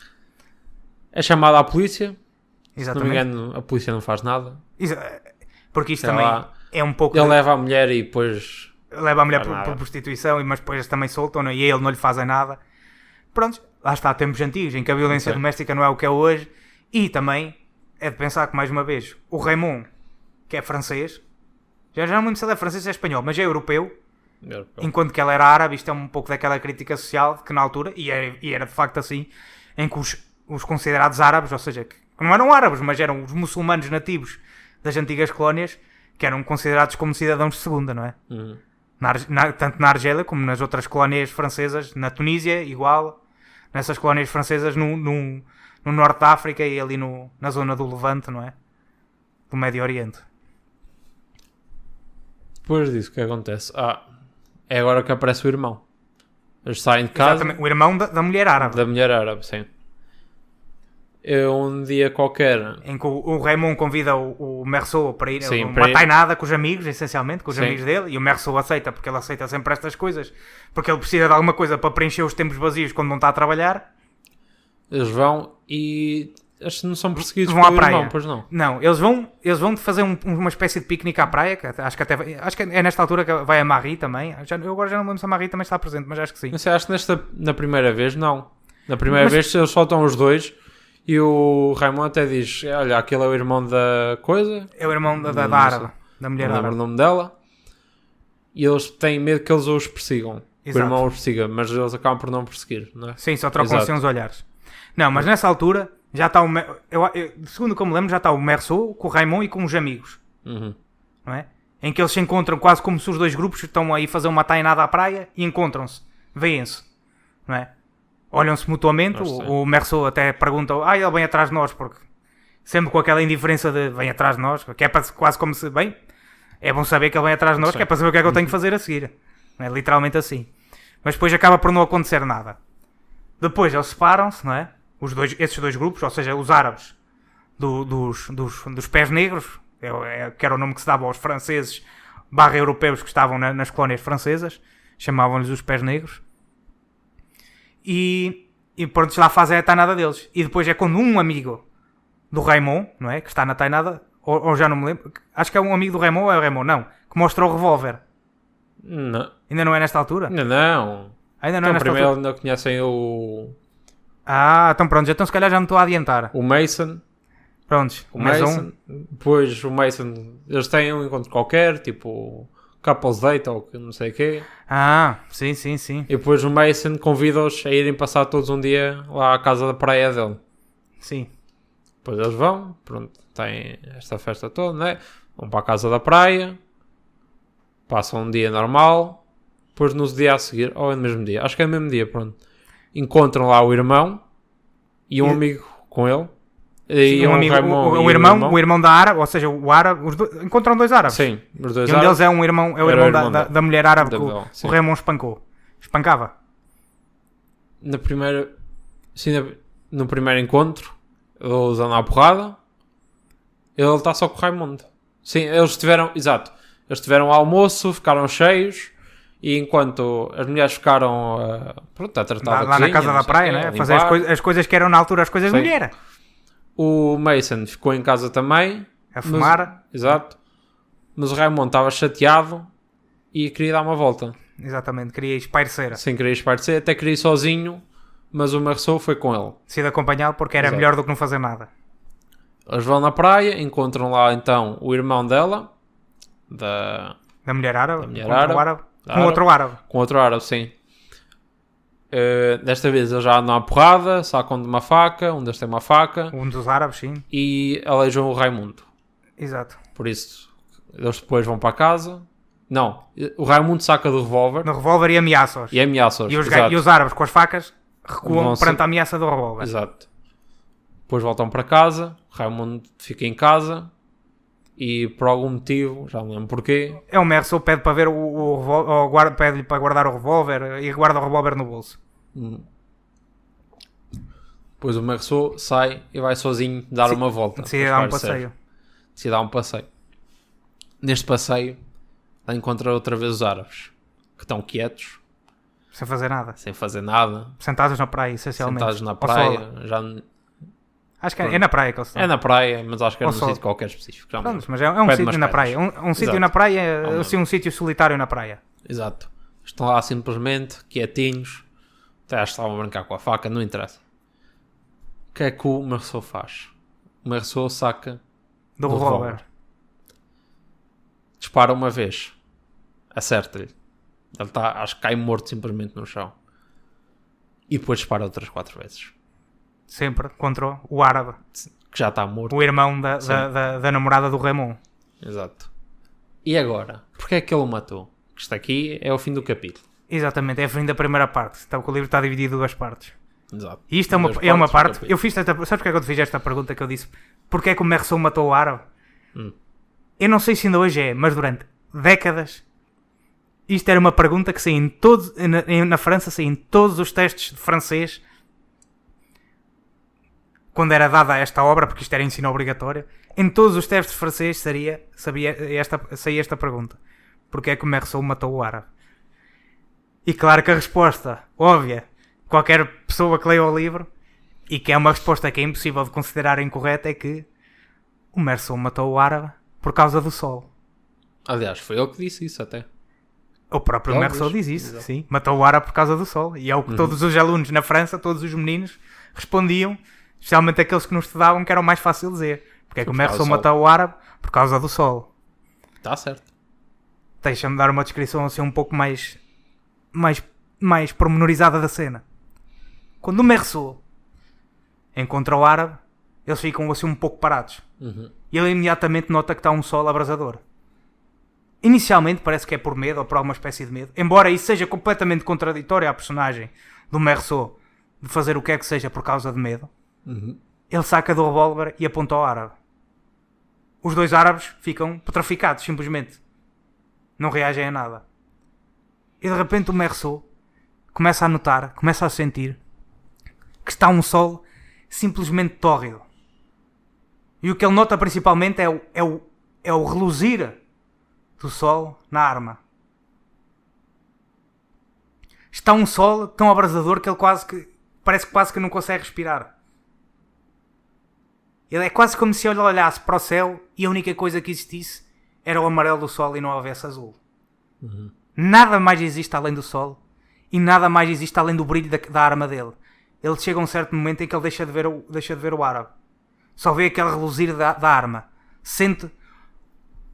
É chamado à polícia. Se não me Exatamente. engano, a polícia não faz nada. Porque isto Sei também lá. é um pouco... Ele leva a mulher e depois... leva a mulher Faz nada. por prostituição, mas depois também soltam, e a ele não lhe fazem nada. Pronto, lá está, tempos antigos em que a violência Sim. doméstica não é o que é hoje. E também é de pensar que, mais uma vez, o Raymond, que é francês, já não me lembro se ele é francês ou é espanhol, mas é europeu, enquanto que ela era árabe. Isto é um pouco daquela crítica social que na altura, e era de facto assim, em que os considerados árabes, ou seja, que não eram árabes, mas eram os muçulmanos nativos das antigas colónias, que eram considerados como cidadãos de segunda, não é? Uhum. Tanto na Argélia como nas outras colónias francesas, na Tunísia, igual, nessas colónias francesas no norte da África e ali na zona do Levante, não é? Do Médio Oriente. Depois disso, o que acontece? É agora que aparece o irmão. Eles saem de casa. Exatamente, o irmão da mulher árabe. Da mulher árabe, sim. Um dia qualquer... Em que o Raymond convida o Meursault para ir a Sim, uma para ir. tainada com os amigos, essencialmente, com os Sim. amigos dele, e o Meursault aceita, porque ele aceita sempre estas coisas, porque ele precisa de alguma coisa para preencher os tempos vazios quando não está a trabalhar. Eles vão e acho que não são perseguidos vão à pelo praia. irmão, pois não. Não, eles vão fazer uma espécie de piquenique à praia, que acho que é nesta altura que vai a Marie também. Eu agora já não me lembro se a Marie também está presente, mas acho que sim. Não sei, acho que na primeira vez, não. Na primeira vez eles soltam os dois e o Raymond até diz, olha, aquele é o irmão da coisa. É o irmão da Não árabe, sei. da mulher Não lembro árabe. o nome dela. E eles têm medo que eles os persigam. Que o Exato. irmão os persiga, mas eles acabam por não perseguir, não é? Sim, só trocam Exato. assim uns olhares. Não, mas nessa altura já está segundo como lembro, já está o Merceau com o Raymond e com os amigos. Uhum. Não é? Em que eles se encontram quase como se os dois grupos estão aí a fazer uma tainada à praia e encontram-se, veem-se, não é? Olham-se mutuamente, o Merceau até pergunta, ele vem atrás de nós, porque sempre com aquela indiferença de vem atrás de nós, que é quase como se, bem, é bom saber que ele vem atrás de nós, Sim. que é para saber o que é que eu tenho que fazer a seguir. Não é? Literalmente assim. Mas depois acaba por não acontecer nada. Depois eles separam-se, não é? Esses dois grupos, ou seja, os árabes dos pés negros, que era o nome que se dava aos franceses /europeus que estavam nas colónias francesas, chamavam-lhes os pés negros. E pronto, lá fazem a tainada deles. E depois é quando um amigo do Raymond, não é? Que está na tainada, ou já não me lembro, acho que é um amigo do Raymond ou é o Raymond, não, que mostra o revólver. Não. Ainda não é nesta altura? Ainda não. Ainda não é Então nesta primeiro altura? ainda conhecem Então pronto, então se calhar já me estou a adiantar. o Mason. Prontos, O mais Mason. um. Depois o Mason, eles têm um encontro qualquer, tipo couples date ou que não sei o quê. Sim, sim, sim. E depois o Mason convida-os a irem passar todos um dia lá à casa da praia dele. Sim. Depois eles vão, pronto, têm esta festa toda, né? Vão para a casa da praia, passam um dia normal, depois no dia a seguir, ou é no mesmo dia, acho que é no mesmo dia, pronto. Encontram lá o irmão e um amigo com ele. E Sim, um amigo, o irmão da árabe, ou seja, o árabe, encontram dois árabes. Sim, os dois E um árabes. deles é o irmão da mulher árabe que o Raymond espancou. Espancava. Na primeira, sim, no primeiro encontro, eles andam à porrada. Ele está só com o Raimundo. Sim, eles tiveram ao almoço, ficaram cheios. E enquanto as mulheres ficaram a tratar da Lá na casa da praia, né? Fazer as coisas que eram na altura as coisas de mulher. O Mason ficou em casa também. A fumar. Exato. Mas o Raimundo estava chateado e queria dar uma volta. Exatamente, queria espairecer. Sem querer espairecer, até queria ir sozinho, mas o Merceau foi com ele. Sido acompanhado porque era melhor do que não fazer nada. Eles vão na praia, encontram lá então o irmão dela, da mulher árabe, com outro árabe. Com outro árabe, sim. Desta vez eles já andam à porrada, sacam de uma faca, um deles tem uma faca. Um dos árabes, sim. E alejam o Raimundo. Exato. Por isso, eles depois vão para casa. Não, o Raimundo saca do revólver. No revólver e ameaça-os. E os árabes com as facas recuam perante a ameaça do revólver. Exato. Depois voltam para casa, o Raimundo fica em casa e por algum motivo, já não lembro porquê. É o Merceau, pede para ver o revólver, pede-lhe para guardar o revólver e guarda o revólver no bolso. Depois o Merceau sai e vai sozinho dar uma volta. Decide dar um passeio. Decide dar um passeio. Neste passeio, encontra outra vez os árabes, que estão quietos. Sem fazer nada. Sem fazer nada. Sentados na praia, essencialmente. Sentados na praia. Acho que é na praia que eles estão. É na praia, mas acho que era num sítio qualquer específico. Pronto, mas é um sítio na praia. Um sítio na praia, assim, um sítio solitário na praia. Exato. Estão lá simplesmente, quietinhos. Até acho que estavam a brincar com a faca, não interessa. O que é que o Merceau faz? O Merceau saca do revólver. Dispara uma vez. Acerta-lhe. Ele está, acho que cai morto simplesmente no chão. E depois dispara outras 4 vezes. Sempre contra o árabe. Que já está morto. O irmão da namorada do Raymond. Exato. E agora? Porquê é que ele o matou? Isto aqui é o fim do capítulo. Exatamente, é o fim da primeira parte. Então, o livro está dividido em 2 partes. Exato. E isto é uma parte... Eu fiz sabes porque é que eu te fiz esta pergunta que eu disse? Porquê é que o Merceau matou o árabe? Eu não sei se ainda hoje é, mas durante décadas isto era uma pergunta que saía na França, saía em todos os testes de francês quando era dada esta obra, porque isto era ensino obrigatório. Em todos os testes de francês saía esta pergunta: porquê é que o Merceau matou o árabe? E claro que a resposta óbvia, qualquer pessoa que leia o livro, e que é uma resposta que é impossível de considerar incorreta, é que o Merceau matou o árabe por causa do sol. Aliás, foi ele que disse isso até. O próprio Ele Merceau diz, diz isso, exato. sim. Matou o árabe por causa do sol. E é o que todos os alunos na França, todos os meninos, respondiam, especialmente aqueles que não estudavam, que era o mais fácil dizer. Porque é que o Por causa Merceau do sol. matou o árabe por causa do sol. Está certo. Deixa-me dar uma descrição assim um pouco mais pormenorizada da cena. Quando o Merceau encontra o árabe, eles ficam assim um pouco parados. E ele imediatamente nota que está um sol abrasador. Inicialmente parece que é por medo ou por alguma espécie de medo. Embora isso seja completamente contraditório à personagem do Merceau de fazer o que é que seja por causa de medo. Ele saca do revólver e aponta ao árabe. Os dois árabes ficam petrificados, simplesmente. Não reagem a nada. E de repente o Merceau começa a notar, começa a sentir que está um sol simplesmente tórrido. E o que ele nota principalmente é o reluzir do sol na arma. Está um sol tão abrasador que ele parece quase que não consegue respirar. Ele é quase como se ele olhasse para o céu e a única coisa que existisse era o amarelo do sol e não houvesse azul. Nada mais existe além do sol e nada mais existe além do brilho da arma dele. Ele chega a um certo momento em que ele deixa de ver o árabe. Só vê aquele reluzir da arma. Sente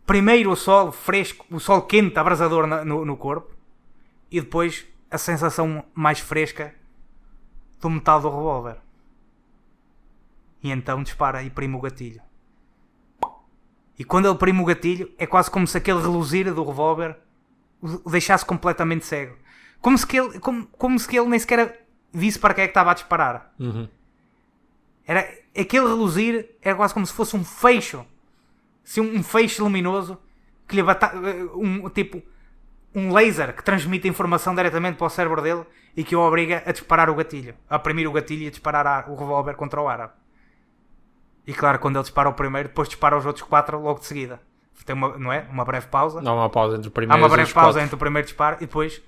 primeiro o sol fresco, o sol quente, abrasador no corpo, e depois a sensação mais fresca do metal do revólver. E então dispara e prime o gatilho. E quando ele prime o gatilho, é quase como se aquele reluzir do revólver o deixasse completamente cego. Como se ele nem sequer visse para que é que estava a disparar. Aquele reluzir era quase como se fosse um feixe. Assim, um feixe luminoso que lhe um laser que transmite a informação diretamente para o cérebro dele e que o obriga a disparar o gatilho, a oprimir o gatilho e a disparar o revólver contra o árabe. E claro, quando ele dispara o primeiro, depois dispara os outros 4 logo de seguida. Tem uma breve pausa. Não há uma pausa entre o primeiro Há uma e os breve pausa 4. entre o primeiro disparo e depois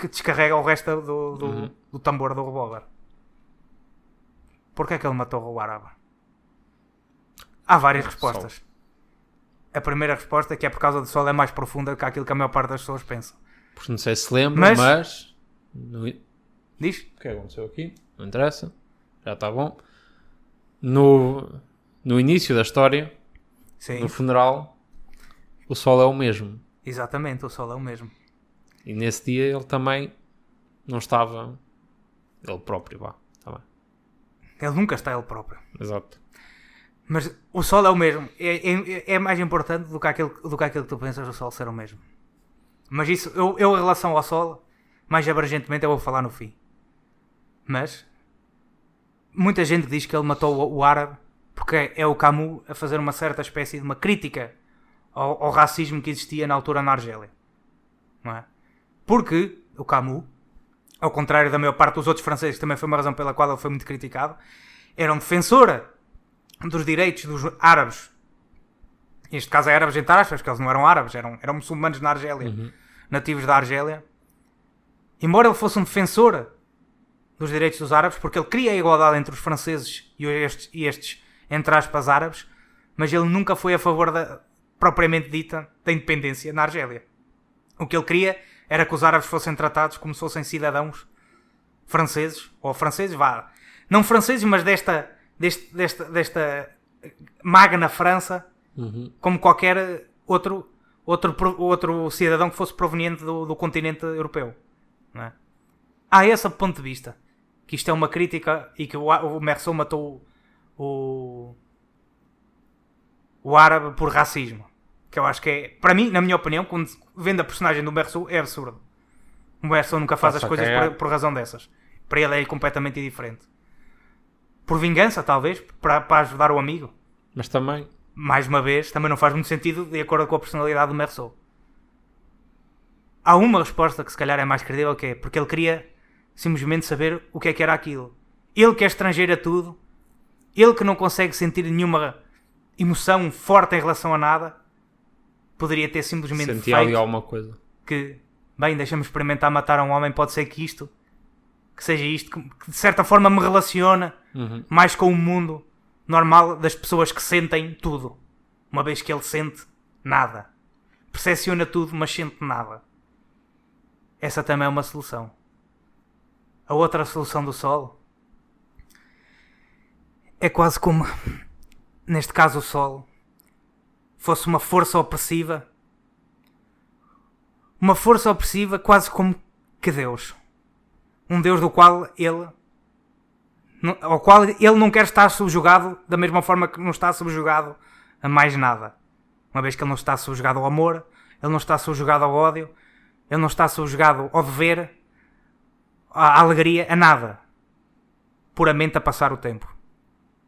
descarrega o resto do tambor do revólver. Porquê é que ele matou o árabe? Há várias respostas. Sol. A primeira resposta, que é por causa do sol, é mais profunda do que aquilo que a maior parte das pessoas pensa. Porque não sei se lembra, mas... Diz? O que aconteceu aqui? Não interessa. Já está bom. No início da história, Sim, no funeral, o sol é o mesmo. exatamente, o sol é o mesmo. E nesse dia ele também não estava... Ele próprio, vá. Tá bem. Ele nunca está ele próprio. Exato. Mas o sol é o mesmo. É mais importante do que aquilo que tu pensas do sol ser o mesmo. Mas isso, eu em relação ao sol, mais abrangentemente eu vou falar no fim. Mas muita gente diz que ele matou o árabe porque é o Camus a fazer uma certa espécie de uma crítica ao racismo que existia na altura na Argélia. Não é? Porque o Camus, ao contrário da maior parte dos outros franceses, que também foi uma razão pela qual ele foi muito criticado, era um defensor dos direitos dos árabes. Neste caso é árabes entre aspas, porque eles não eram árabes, eram muçulmanos na Argélia, nativos da Argélia. Embora ele fosse um defensor dos direitos dos árabes, porque ele queria a igualdade entre os franceses e estes entre aspas, árabes, mas ele nunca foi a favor propriamente dita, da independência na Argélia. O que ele queria era que os árabes fossem tratados como se fossem cidadãos franceses, ou franceses, não franceses, mas desta magna França, como qualquer outro cidadão que fosse proveniente do continente europeu. Não é? Há esse ponto de vista, que isto é uma crítica e que o Merceau matou o árabe por racismo, que eu acho que é, para mim, na minha opinião, quando vendo a personagem do Merceau, é absurdo. O Merceau nunca faz as coisas por razão dessas. Para ele é completamente indiferente. Por vingança, talvez, para ajudar o amigo. Mas também... Mais uma vez, também não faz muito sentido de acordo com a personalidade do Merceau. Há uma resposta que se calhar é mais credível, que é porque ele queria simplesmente saber o que era aquilo. Ele que é estrangeiro a tudo, ele que não consegue sentir nenhuma emoção forte em relação a nada, poderia ter simplesmente sentia ali alguma coisa. Que, bem, deixa-me experimentar matar um homem, pode ser que isto que seja isto, que de certa forma me relaciona mais com o mundo normal das pessoas que sentem tudo. Uma vez que ele sente nada. Percepciona tudo, mas sente nada. Essa também é uma solução. A outra solução do Sol é quase como, neste caso o Sol, fosse uma força opressiva. Uma força opressiva quase como que Deus. Um Deus do qual ao qual ele não quer estar subjugado da mesma forma que não está subjugado a mais nada. Uma vez que ele não está subjugado ao amor, ele não está subjugado ao ódio, ele não está subjugado ao dever, à alegria, a nada. Puramente a passar o tempo.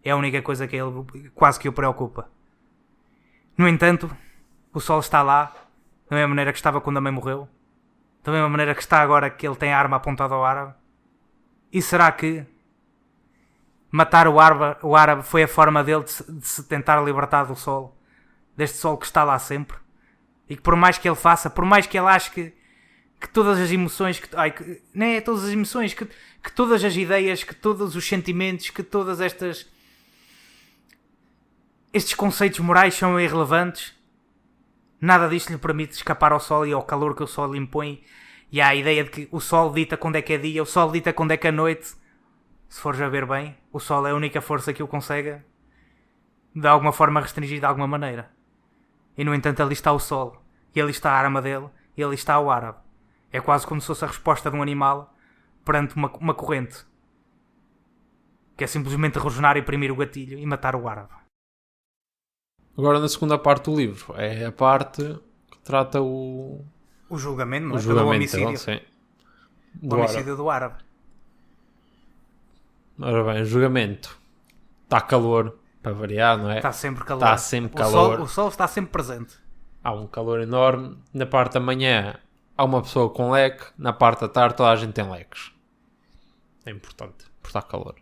É a única coisa que ele quase que o preocupa. No entanto, o Sol está lá, da mesma maneira que estava quando a mãe morreu, da mesma maneira que está agora que ele tem a arma apontada ao árabe. E será que matar o árabe foi a forma dele de se tentar libertar do Sol? Deste Sol que está lá sempre? E que por mais que ele faça, por mais que ele ache que todas as emoções, não é todas as emoções, que todas as ideias, que todos os sentimentos, que todas estes conceitos morais são irrelevantes, nada disto lhe permite escapar ao Sol e ao calor que o Sol lhe impõe, e há a ideia de que o Sol dita quando é que é dia, o Sol dita quando é que é noite. Se fores a ver bem, o Sol é a única força que o consegue de alguma forma restringir de alguma maneira. E no entanto ali está o Sol, e ali está a arma dele, e ali está o árabe. É quase como se fosse a resposta de um animal perante uma corrente, que é simplesmente rosnar e imprimir o gatilho e matar o árabe. Agora na segunda parte do livro é a parte que trata o julgamento, não é? o julgamento Pelo homicídio. dele, sim. O homicídio do árabe. Ora bem, o julgamento. Está calor, para variar, não é? Está sempre calor. Está sempre calor. O sol está sempre presente. Há um calor enorme. Na parte da manhã há uma pessoa com leque. Na parte da tarde toda a gente tem leques. É importante, porque está calor.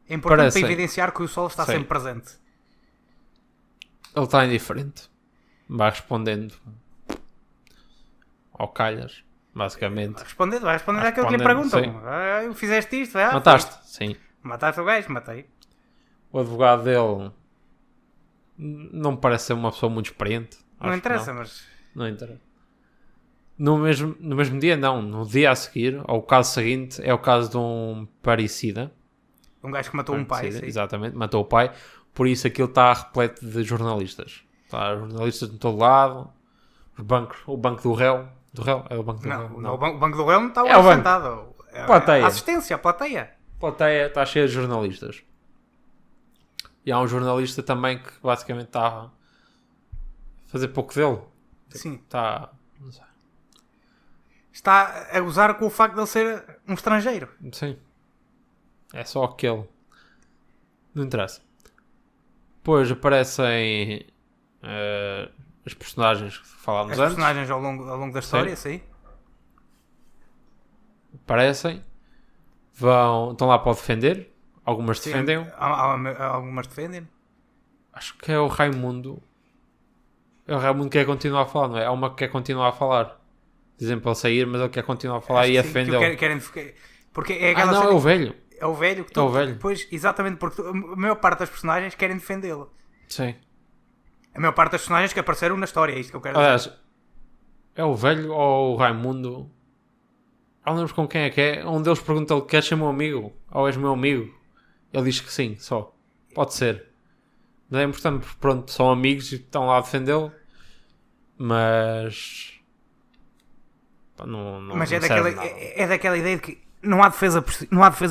É importante para evidenciar que o sol está sempre presente. Ele está indiferente. Vai respondendo ao calhas, basicamente. Vai respondendo àquilo que lhe perguntam. Fizeste isto? Mataste? Sim. Mataste o gajo? Matei. O advogado dele não parece ser uma pessoa muito experiente. Não interessa, mas... Não interessa. No mesmo dia, não. No dia a seguir, ou o caso seguinte, é o caso de um parricida. Um gajo que matou um pai, sim. Exatamente, matou o pai. Por isso aquilo está repleto de jornalistas. Está jornalistas de todo lado. O banco do réu. Do réu? É o banco do réu? Não. O banco do réu não está lá sentado. Plateia. Assistência, a plateia. A plateia está cheia de jornalistas. E há um jornalista também que basicamente está a fazer pouco dele. Sim. Está... Não sei. Está a gozar com o facto de ele ser um estrangeiro. Sim. É só aquele. Não interessa. Depois aparecem as personagens que falámos antes. As personagens ao longo da história, sim. Aparecem. Estão lá para o defender. Algumas defendem. Algumas defendem. Acho que é o Raimundo. É o Raimundo que quer continuar a falar, não é? Há uma que quer continuar a falar. Dizem para ele sair, mas ele quer continuar a falar e a defendê-lo. Porque é aquela não, é o velho. É o velho que é o velho. Depois, exatamente, porque a maior parte das personagens querem defendê-lo. Sim. A maior parte das personagens que apareceram na história, é isto que eu quero dizer. É o velho ou o Raimundo? Não lembro com quem é que é. Um deles pergunta-lhe: queres ser meu amigo? Ou és meu amigo? Ele diz que sim, só. Pode ser. Não é importante, porque pronto, são amigos e estão lá a defendê-lo. Mas... Mas é daquela ideia de que não há defesa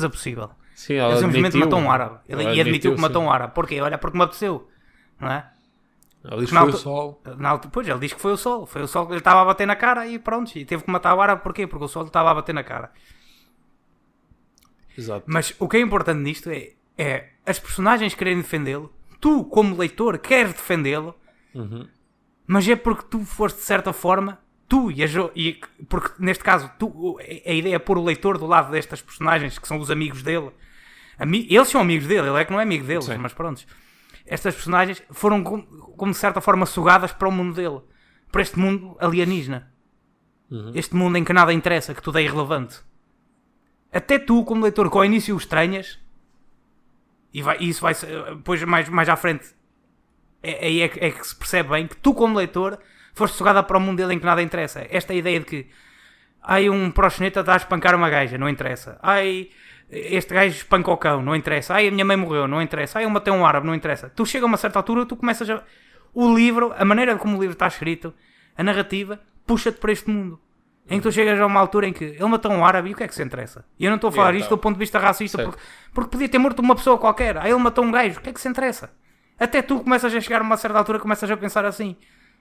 possível. Sim, ele simplesmente matou um árabe. E admitiu que matou um árabe. Porquê? Olha, porque me apeteceu. Não é? Ele diz que foi o sol. Pois, ele diz que foi o sol. Foi o sol que lhe estava a bater na cara e pronto. E teve que matar o árabe. Porquê? Porque o sol lhe estava a bater na cara. Exato. Mas o que é importante nisto é as personagens quererem defendê-lo. Tu, como leitor, queres defendê-lo. Mas é porque tu foste, de certa forma... porque neste caso a ideia é pôr o leitor do lado destas personagens que são os amigos dele. Eles são amigos dele, ele é que não é amigo deles. Sim. Mas pronto, estas personagens foram como de certa forma sugadas para o mundo dele, para este mundo alienígena, este mundo em que nada interessa, que tudo é irrelevante. Até tu, como leitor, que ao início o estranhas, e isso vai depois mais à frente, aí é que se percebe bem que tu, como leitor, foste sugada para o mundo dele em que nada interessa. Esta ideia de que ai, um proxeneta está a espancar uma gaja, não interessa. Ai, este gajo espanca o cão, não interessa. Ai, a minha mãe morreu, não interessa. Ai, eu matei um árabe, não interessa. Tu chega a uma certa altura, tu começas a... O livro, a maneira como o livro está escrito, a narrativa, puxa-te para este mundo. Em que tu chegas a uma altura em que ele matou um árabe e o que é que se interessa? E eu não estou a falar isto do ponto de vista racista, porque podia ter morto uma pessoa qualquer. Aí ele matou um gajo, o que é que se interessa? Até tu começas a chegar a uma certa altura, começas a pensar assim: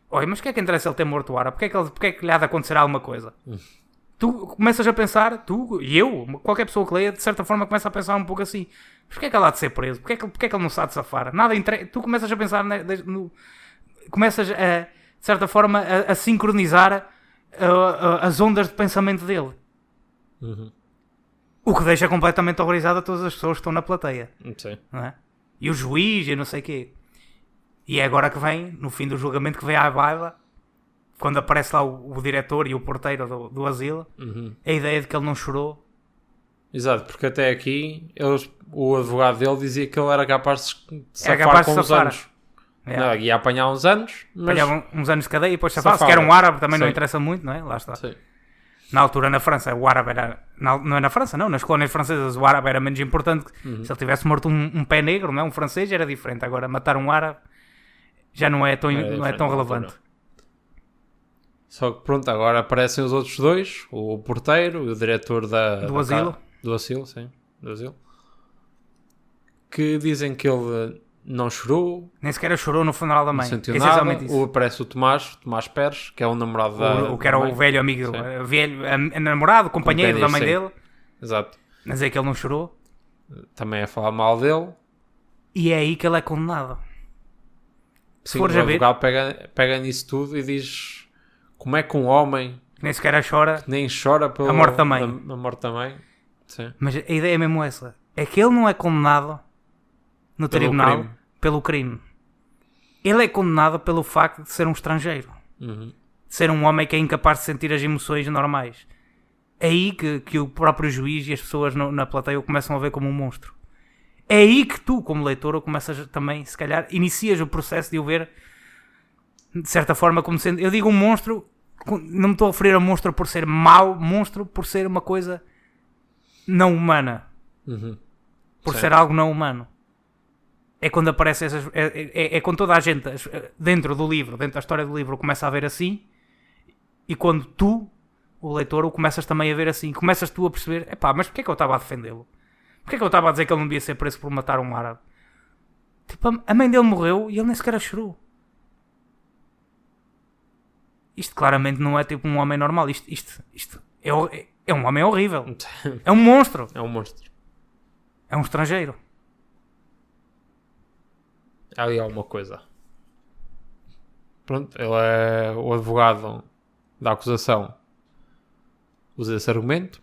oi, mas o que é que interessa ele ter morto o árabe? Porque é que lhe há de acontecer alguma coisa? Tu começas a pensar, tu e eu, qualquer pessoa que leia, de certa forma começa a pensar um pouco assim: mas porquê é que ele há de ser preso? Porquê é que ele não sabe de safar? Nada tu começas a pensar, começas a, de certa forma, a sincronizar as ondas de pensamento dele. O que deixa completamente horrorizado a todas as pessoas que estão na plateia. Sim. Não é? E o juiz e não sei o quê. E é agora que vem, no fim do julgamento, que vem à baila, quando aparece lá o diretor e o porteiro do asilo, a ideia de que ele não chorou. Exato, porque até aqui o advogado dele dizia que ele era capaz de safar com uns anos. Não, ia apanhar uns anos, mas... Apanhava uns anos de cadeia e depois safava. Se quer um árabe também não interessa muito, não é? Lá está. Sim. Na altura, na França, o árabe era... Não é na França, não. Nas colónias francesas, o árabe era menos importante. Se ele tivesse morto um pé negro, não é? Um francês, era diferente. Agora, matar um árabe já não é tão relevante. Só que pronto, agora aparecem os outros dois. O porteiro e o diretor do asilo. Do asilo, sim. Do asilo. Que dizem que ele não chorou. Nem sequer chorou no funeral da mãe. Não sentiu nada. Aparece o Tomás Pérez, que é o namorado o que era o velho amigo, namorado, companheiro da mãe dele. Exato. Mas é que ele não chorou. Também a falar mal dele. E é aí que ele é condenado. Sim, o advogado pega nisso tudo e diz: como é que um homem nem sequer chora, nem chora pela morte da mãe. A morte da mãe. Sim. Mas a ideia é mesmo essa: é que ele não é condenado no tribunal pelo crime. Ele é condenado pelo facto de ser um estrangeiro, de ser um homem que é incapaz de sentir as emoções normais. É aí que o próprio juiz e as pessoas na plateia o começam a ver como um monstro. É aí que tu, como leitor, começas também, se calhar, inicias o processo de o ver de certa forma como sendo... Eu digo um monstro, não me estou a referir a monstro por ser mau, monstro por ser uma coisa não humana. Por ser algo não humano. É quando aparece essas... É quando toda a gente dentro do livro, dentro da história do livro, começa a ver assim, e quando tu, o leitor, o começas também a ver assim. Começas tu a perceber: epá, mas porquê é que eu estava a defendê-lo? Porquê é que eu estava a dizer que ele não devia ser preso por matar um árabe? Tipo, a mãe dele morreu e ele nem sequer chorou. Isto claramente não é tipo um homem normal. Isto é um homem horrível. É um monstro. É um monstro. É um estrangeiro. Ali há uma coisa. Pronto, ele é o advogado da acusação. Usa esse argumento.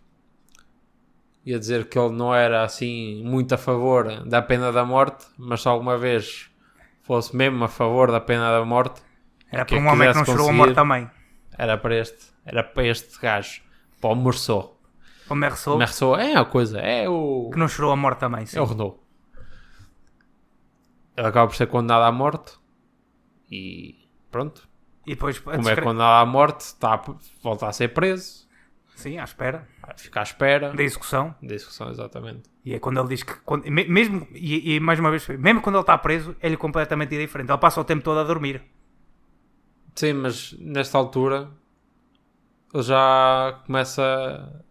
Ia dizer que ele não era assim muito a favor da pena da morte, mas se alguma vez fosse mesmo a favor da pena da morte, era para um homem que não chorou a morte também. Era para este gajo, para o Meursault. O Meursault. O Meursault é a coisa, é o... que não chorou a morte também, sim. É o Renault. Ele acaba por ser condenado à morte e pronto. E depois, como é condenado à morte, volta a ser preso. Sim, à espera. Fica à espera. Da execução. Da execução, exatamente. E é quando ele diz que... mesmo, e mais uma vez, mesmo quando ele está preso, ele é completamente diferente. Ele passa o tempo todo a dormir. Sim, mas nesta altura ele já começa...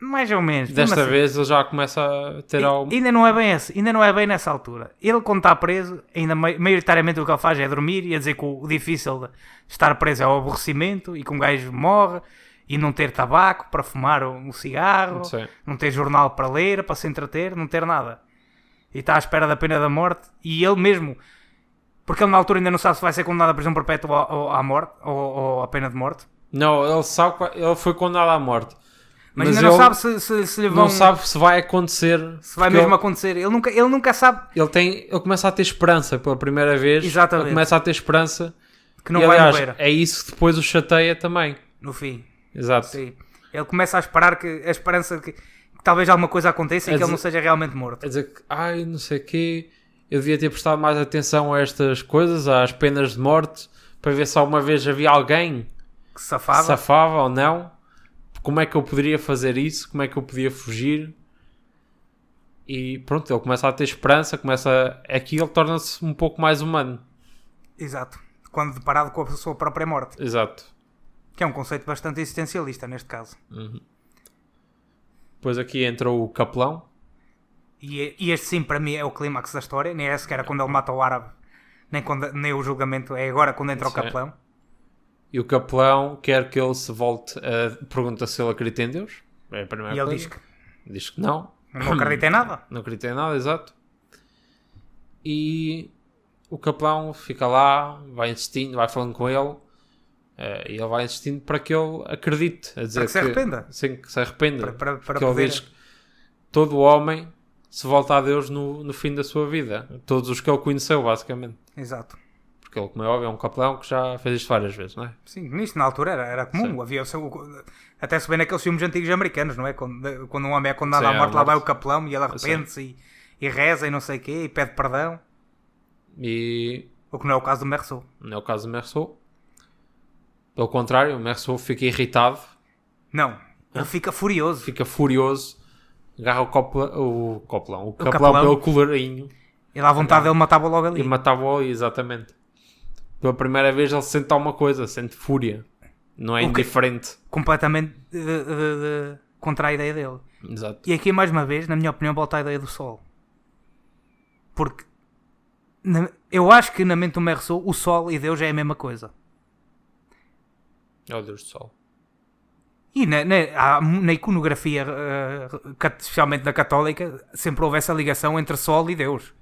Mais ou menos. Desta vez ele já começa a ter algo... Ainda não é bem nessa altura. Ele, quando está preso, ainda maioritariamente o que ele faz é dormir e a dizer que o difícil de estar preso é o aborrecimento e que um gajo morre e não ter tabaco para fumar um cigarro, não ter jornal para ler, para se entreter, não ter nada. E está à espera da pena da morte. E ele mesmo, porque ele na altura ainda não sabe se vai ser condenado a prisão perpétua ou à morte, ou à pena de morte. Não, ele sabe que ele foi condenado à morte. Mas ainda não sabe se lhe vão... Não sabe se vai acontecer. Se vai mesmo acontecer. Ele nunca sabe. Ele começa a ter esperança pela primeira vez. Exatamente. Ele começa a ter esperança. Que não vai morrer. É isso que depois o chateia também. No fim. Exato. Sim. Ele começa a esperar a esperança de que talvez alguma coisa aconteça e que dizer- ele não seja realmente morto. A dizer que, ai, não sei o quê, eu devia ter prestado mais atenção a estas coisas, às penas de morte, para ver se alguma vez havia alguém Que que safava. safava ou não. Como é que eu poderia fazer isso? Como é que eu podia fugir? E pronto, ele começa a ter esperança, aqui ele torna-se um pouco mais humano. Exato. Quando deparado com a sua própria morte. Exato. Que é um conceito bastante existencialista neste caso. Depois aqui entra o capelão. E este sim, para mim, é o clímax da história. Nem é sequer quando ele mata o árabe, nem o julgamento. É agora quando entra o Sim. capelão. E o capelão quer que ele se volte a... Pergunta se ele acredita em Deus. É a primeira E ele coisa. diz que Diz que não. não acredita em nada. Não acredita em nada, exato. E o capelão fica lá, vai insistindo, vai falando com ele. E ele vai insistindo para que ele acredite. A dizer Para que se arrependa. Sim, que se arrependa. Para Porque poder... ele diz que todo homem se volta a Deus no fim da sua vida. Todos os que ele conheceu, basicamente. Exato. Porque ele, como é óbvio, é um capelão que já fez isto várias vezes, não é? Sim, nisto na altura era comum. Sim. Havia, até se vê naqueles filmes antigos americanos, não é? Quando um homem é condenado Sim, à morte, à lá vai morte. o capelão e ele arrepende-se e reza e não sei o quê e pede perdão. E O que não é o caso do Merceau. não é o caso do Merceau. Pelo contrário, o Merceau fica irritado, Não. Ele fica furioso. fica furioso, agarra o capelão capelão. pelo colarinho Ele à vontade dele matava logo ali. e matava-o, exatamente. Pela primeira vez ele sente alguma coisa, sente fúria. Não é O que- indiferente. Completamente contra a ideia dele. Exato. E aqui, mais uma vez, na minha opinião, volta a ideia do Sol. Porque eu acho que na mente do Merceau, o Sol e Deus é a mesma coisa. Oh Deus do Sol. E na iconografia, especialmente da católica, sempre houve essa ligação entre Sol e Deus.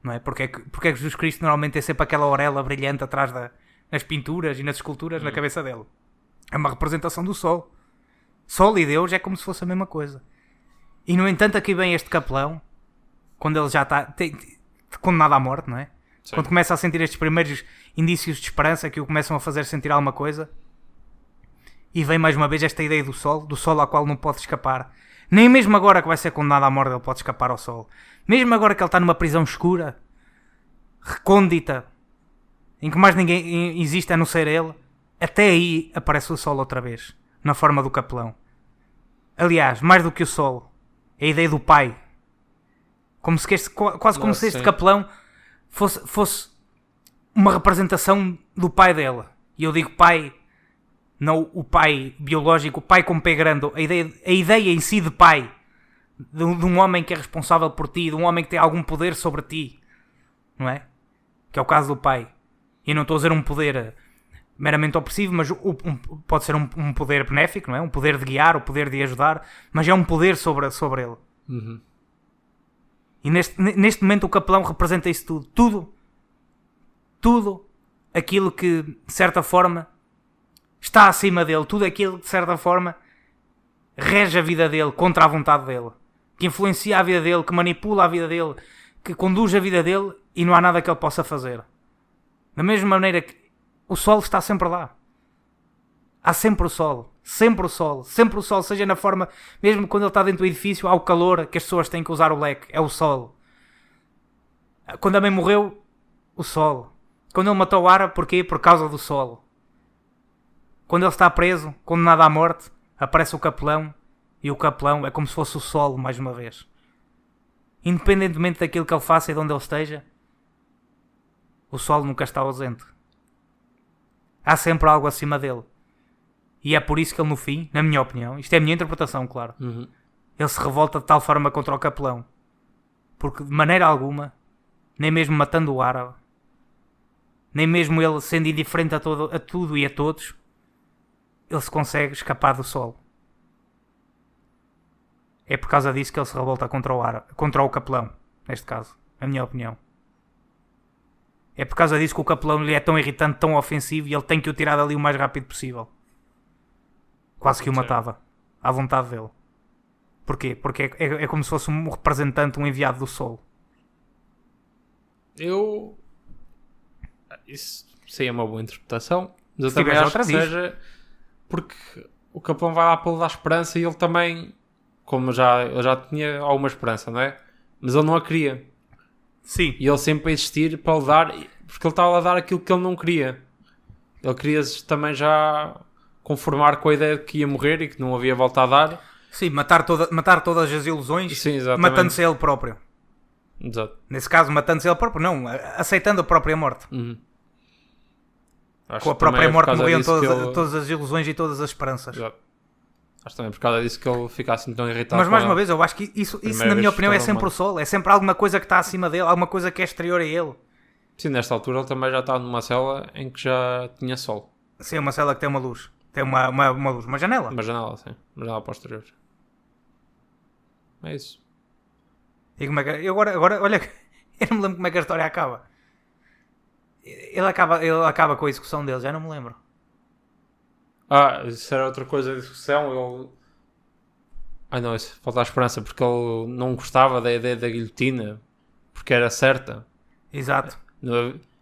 Não é? Porque é que Jesus Cristo normalmente tem sempre aquela orelha brilhante atrás nas pinturas e nas esculturas na cabeça dele? É uma representação do Sol. Sol e Deus é como se fosse a mesma coisa. E no entanto aqui vem este capelão, quando ele já está condenado à morte, não é? Sim. Quando começa a sentir estes primeiros indícios de esperança que o começam a fazer sentir alguma coisa. E vem mais uma vez esta ideia do Sol ao qual não pode escapar. Nem mesmo agora que vai ser condenado à morte ele pode escapar ao Sol. Mesmo agora que ele está numa prisão escura, recôndita, em que mais ninguém existe a não ser ele, até aí aparece o Sol outra vez, na forma do capelão. Aliás, mais do que o Sol, é a ideia do Pai. Quase como se este Sim. capelão fosse uma representação do pai dele. E eu digo pai, não o pai biológico, o pai com P grande, a ideia em si de pai, de um homem que é responsável por ti, de um homem que tem algum poder sobre ti, não é? Que é o caso do pai. E não estou a dizer um poder meramente opressivo, mas pode ser um poder benéfico, não é? Um poder de guiar, o poder de ajudar, mas é um poder sobre ele. Uhum. E neste momento o capelão representa isso tudo aquilo que de certa forma está acima dele, tudo aquilo que de certa forma rege a vida dele contra a vontade dele, que influencia a vida dele, que manipula a vida dele, que conduz a vida dele e não há nada que ele possa fazer. Da mesma maneira que o Sol está sempre lá. Há sempre o Sol, seja na forma, mesmo quando ele está dentro do edifício, há o calor que as pessoas têm que usar o leque, é o Sol. Quando a mãe morreu, o Sol. Quando ele matou o árabe, porquê? Por causa do Sol. Quando ele está preso, condenado à morte, aparece o capelão, e o capelão é como se fosse o Sol, mais uma vez. Independentemente daquilo que ele faça e de onde ele esteja, o Sol nunca está ausente. Há sempre algo acima dele. E é por isso que ele no fim, na minha opinião, isto é a minha interpretação, claro, Uhum. ele se revolta de tal forma contra o capelão. Porque de maneira alguma, nem mesmo matando o árabe, nem mesmo ele sendo indiferente a tudo e a todos, ele se consegue escapar do Sol. É por causa disso que ele se revolta contra o árabe, contra o capelão, neste caso, na minha opinião. É por causa disso que o capelão lhe é tão irritante, tão ofensivo, e ele tem que o tirar dali o mais rápido possível. Quase que o matava, à vontade dele. Porquê? Porque é como se fosse um representante, um enviado do Sol. Isso sim é uma boa interpretação, mas eu Se também tiveres acho outra, que diz. seja porque o capelão vai lá para lhe dar esperança e ele também como ele já tinha alguma esperança, não é? Mas ele não a queria. Sim. E ele sempre a insistir para lhe dar, porque ele estava a dar aquilo que ele não queria. Ele queria também já conformar com a ideia de que ia morrer e que não havia volta a dar. Sim, matar todas as ilusões, Sim, exatamente. matando-se ele próprio. Exato. Nesse caso, matando-se ele próprio, não, aceitando a própria morte. Acho Com a que também própria é por morte causa morriam disso que ele- todas as ilusões e todas as esperanças. Exato. Acho também por causa disso que ele fica assim tão irritado. Mas mais com uma ela. vez, eu acho que isso Primeira na minha vez opinião, é que estava sempre o mal. sol. É sempre alguma coisa que está acima dele, alguma coisa que é exterior a ele. Sim, nesta altura ele também já está numa cela em que já tinha sol. Sim, uma cela que tem uma luz. Tem uma luz, uma janela. Uma janela, sim. Uma janela para o exterior. É isso. E como é que... Agora, olha, eu não me lembro como é que a história acaba. Ele acaba com a execução dele, já não me lembro. Isso era outra coisa de discussão. Não, isso falta a esperança, porque ele não gostava da ideia da guilhotina, porque era certa. Exato.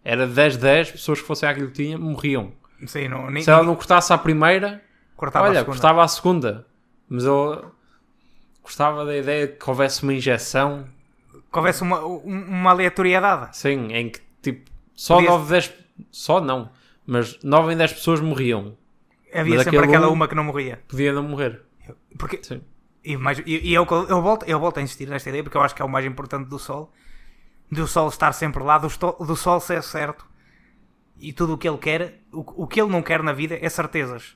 Era 10 pessoas que fossem à guilhotina morriam. Sim, Se ela não cortasse à primeira, cortava a olha, segunda. cortava à segunda. Mas ele gostava da ideia de que houvesse uma injeção, Que houvesse uma aleatoriedade. sim, em que tipo, só Podia- 9, 10, só não, mas 9 em 10 pessoas morriam. Havia Mas sempre aquele aquela um- uma que não morria. Podia não morrer. Porque, Sim. e eu volto a insistir nesta ideia porque eu acho que é o mais importante do Sol. Do Sol estar sempre lá, do Sol ser certo. E tudo o que ele quer, o que ele não quer na vida é certezas.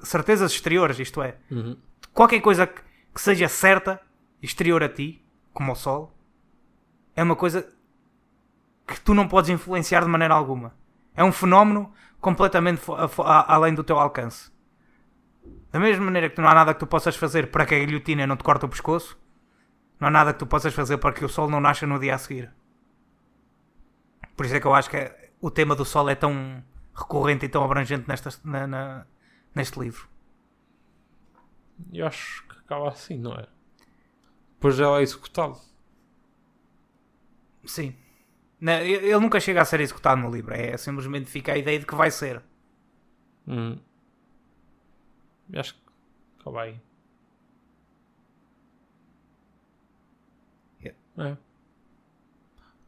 Certezas exteriores, isto é. Uhum. Qualquer coisa que seja certa, exterior a ti, como o Sol, é uma coisa que tu não podes influenciar de maneira alguma. É um fenómeno completamente além do teu alcance. Da mesma maneira que não há nada que tu possas fazer para que a guilhotina não te corte o pescoço, não há nada que tu possas fazer para que o Sol não nasça no dia a seguir. Por isso é que eu acho que o tema do Sol é tão recorrente e tão abrangente neste livro. Eu acho que acaba assim, não é? Depois ela é executado. Sim. Ele nunca chega a ser executado no livro. É simplesmente fica a ideia de que vai ser. Eu acho que acaba aí. É.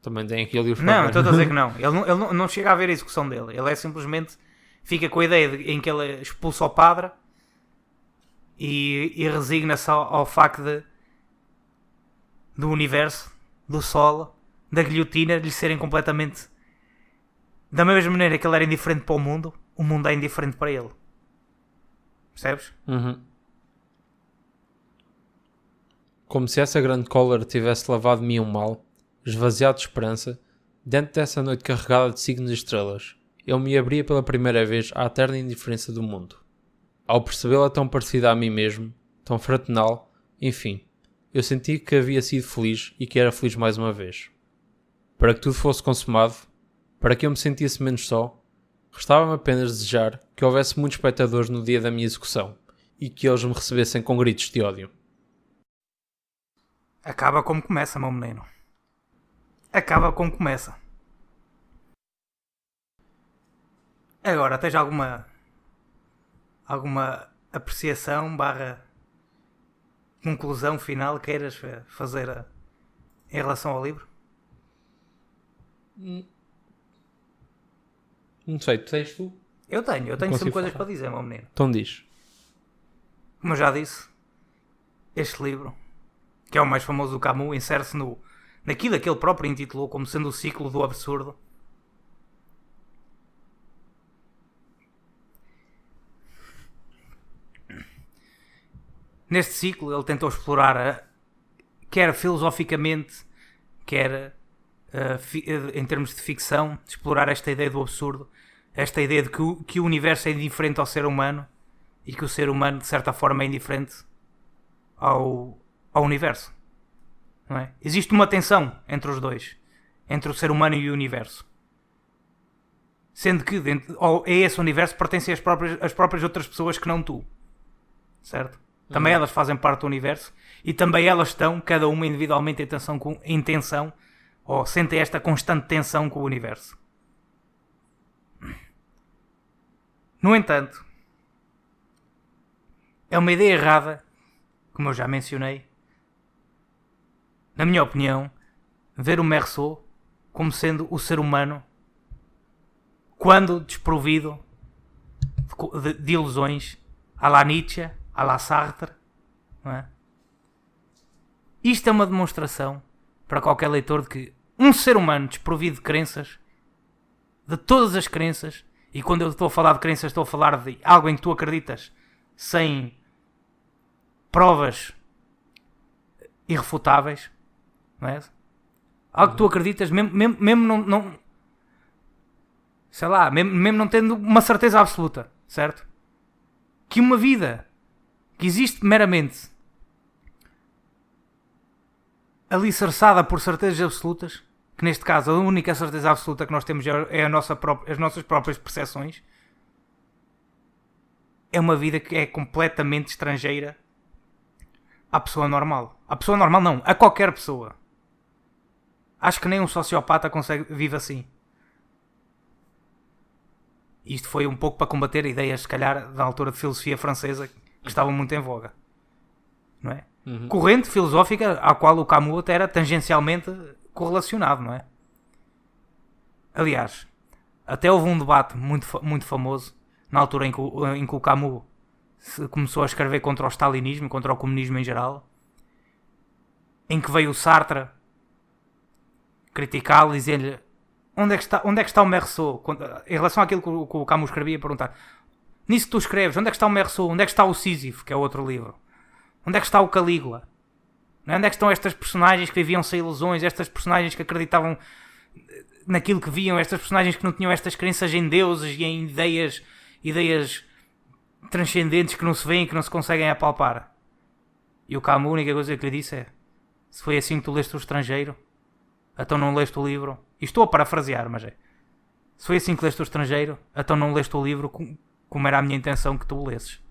Também tem aqui ali o Não, estou a dizer que não. Ele não chega a ver a execução dele. Ele é simplesmente... Fica com a ideia em que ele expulsa o padre e resigna-se ao facto do universo, do Sol, da guilhotina, de lhe serem completamente... Da mesma maneira que ele era indiferente para o mundo é indiferente para ele. Percebes? Uhum. Como se essa grande cólera tivesse lavado de mim um mal, esvaziado de esperança, dentro dessa noite carregada de signos e estrelas, eu me abria pela primeira vez à eterna indiferença do mundo. Ao percebê-la tão parecida a mim mesmo, tão fraternal, enfim, eu senti que havia sido feliz e que era feliz mais uma vez. Para que tudo fosse consumado, para que eu me sentisse menos só, restava-me apenas desejar que houvesse muitos espectadores no dia da minha execução e que eles me recebessem com gritos de ódio. Acaba como começa, meu menino. Acaba como começa. Agora, tens alguma apreciação / conclusão final que queiras fazer em relação ao livro? Não sei, tu tens tu? Eu tenho consigo sempre coisas falar. para dizer, meu menino. Então diz. Como eu já disse, este livro, que é o mais famoso do Camus, insere-se naquilo que ele próprio intitulou como sendo o ciclo do absurdo. Neste ciclo ele tentou explorar, quer filosoficamente, quer em termos de ficção, explorar esta ideia do absurdo, esta ideia de que o universo é indiferente ao ser humano e que o ser humano de certa forma é indiferente ao universo. Não é? Existe uma tensão entre os dois, entre o ser humano e o universo, sendo que a esse universo pertencem as próprias outras pessoas que não tu, certo? Também elas fazem parte do universo e também elas estão, cada uma individualmente em tensão, ou sentem esta constante tensão com o universo. No entanto, é uma ideia errada como eu já mencionei, na minha opinião, ver o Meursault como sendo o ser humano quando desprovido de ilusões à la Nietzsche, à la Sartre, não é? Isto é uma demonstração para qualquer leitor de que um ser humano desprovido de crenças, de todas as crenças, e quando eu estou a falar de crenças estou a falar de algo em que tu acreditas sem provas irrefutáveis, não é? Algo que tu acreditas, mesmo não sei lá, mesmo não tendo uma certeza absoluta, certo? Que uma vida que existe meramente alicerçada por certezas absolutas, que neste caso a única certeza absoluta que nós temos é as nossas próprias percepções, é uma vida que é completamente estrangeira à pessoa normal. À pessoa normal não, a qualquer pessoa. Acho que nem um sociopata vive assim. Isto foi um pouco para combater ideias, se calhar, da altura de filosofia francesa que estavam muito em voga. Não é? Corrente filosófica à qual o Camus até era tangencialmente correlacionado, não é? Aliás, até houve um debate muito famoso na altura em que o Camus começou a escrever contra o stalinismo, contra o comunismo em geral, em que veio o Sartre criticá-lo e dizer-lhe onde é que está o Meursault? Em relação àquilo que o Camus escrevia, perguntar nisso que tu escreves, onde é que está o Meursault? Onde é que está o Sísifo, que é outro livro? Onde é que está o Calígula? Onde é que estão estas personagens que viviam sem ilusões, estas personagens que acreditavam naquilo que viam, estas personagens que não tinham estas crenças em deuses e em ideias transcendentes que não se veem, que não se conseguem apalpar? E o Camus, a única coisa que lhe disse é: se foi assim que tu leste O Estrangeiro, então não leste o livro. E estou a parafrasear, mas é: se foi assim que leste O Estrangeiro, então não leste o livro como era a minha intenção que tu o lesses.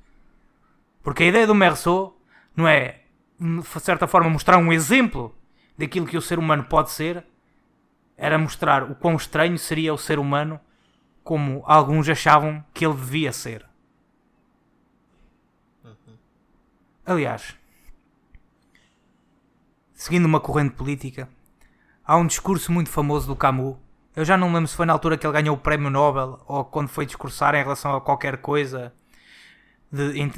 Porque a ideia do Meursault não é, de certa forma, mostrar um exemplo daquilo que o ser humano pode ser, era mostrar o quão estranho seria o ser humano como alguns achavam que ele devia ser. Aliás, seguindo uma corrente política, há um discurso muito famoso do Camus. Eu já não lembro se foi na altura que ele ganhou o Prémio Nobel ou quando foi discursar em relação a qualquer coisa de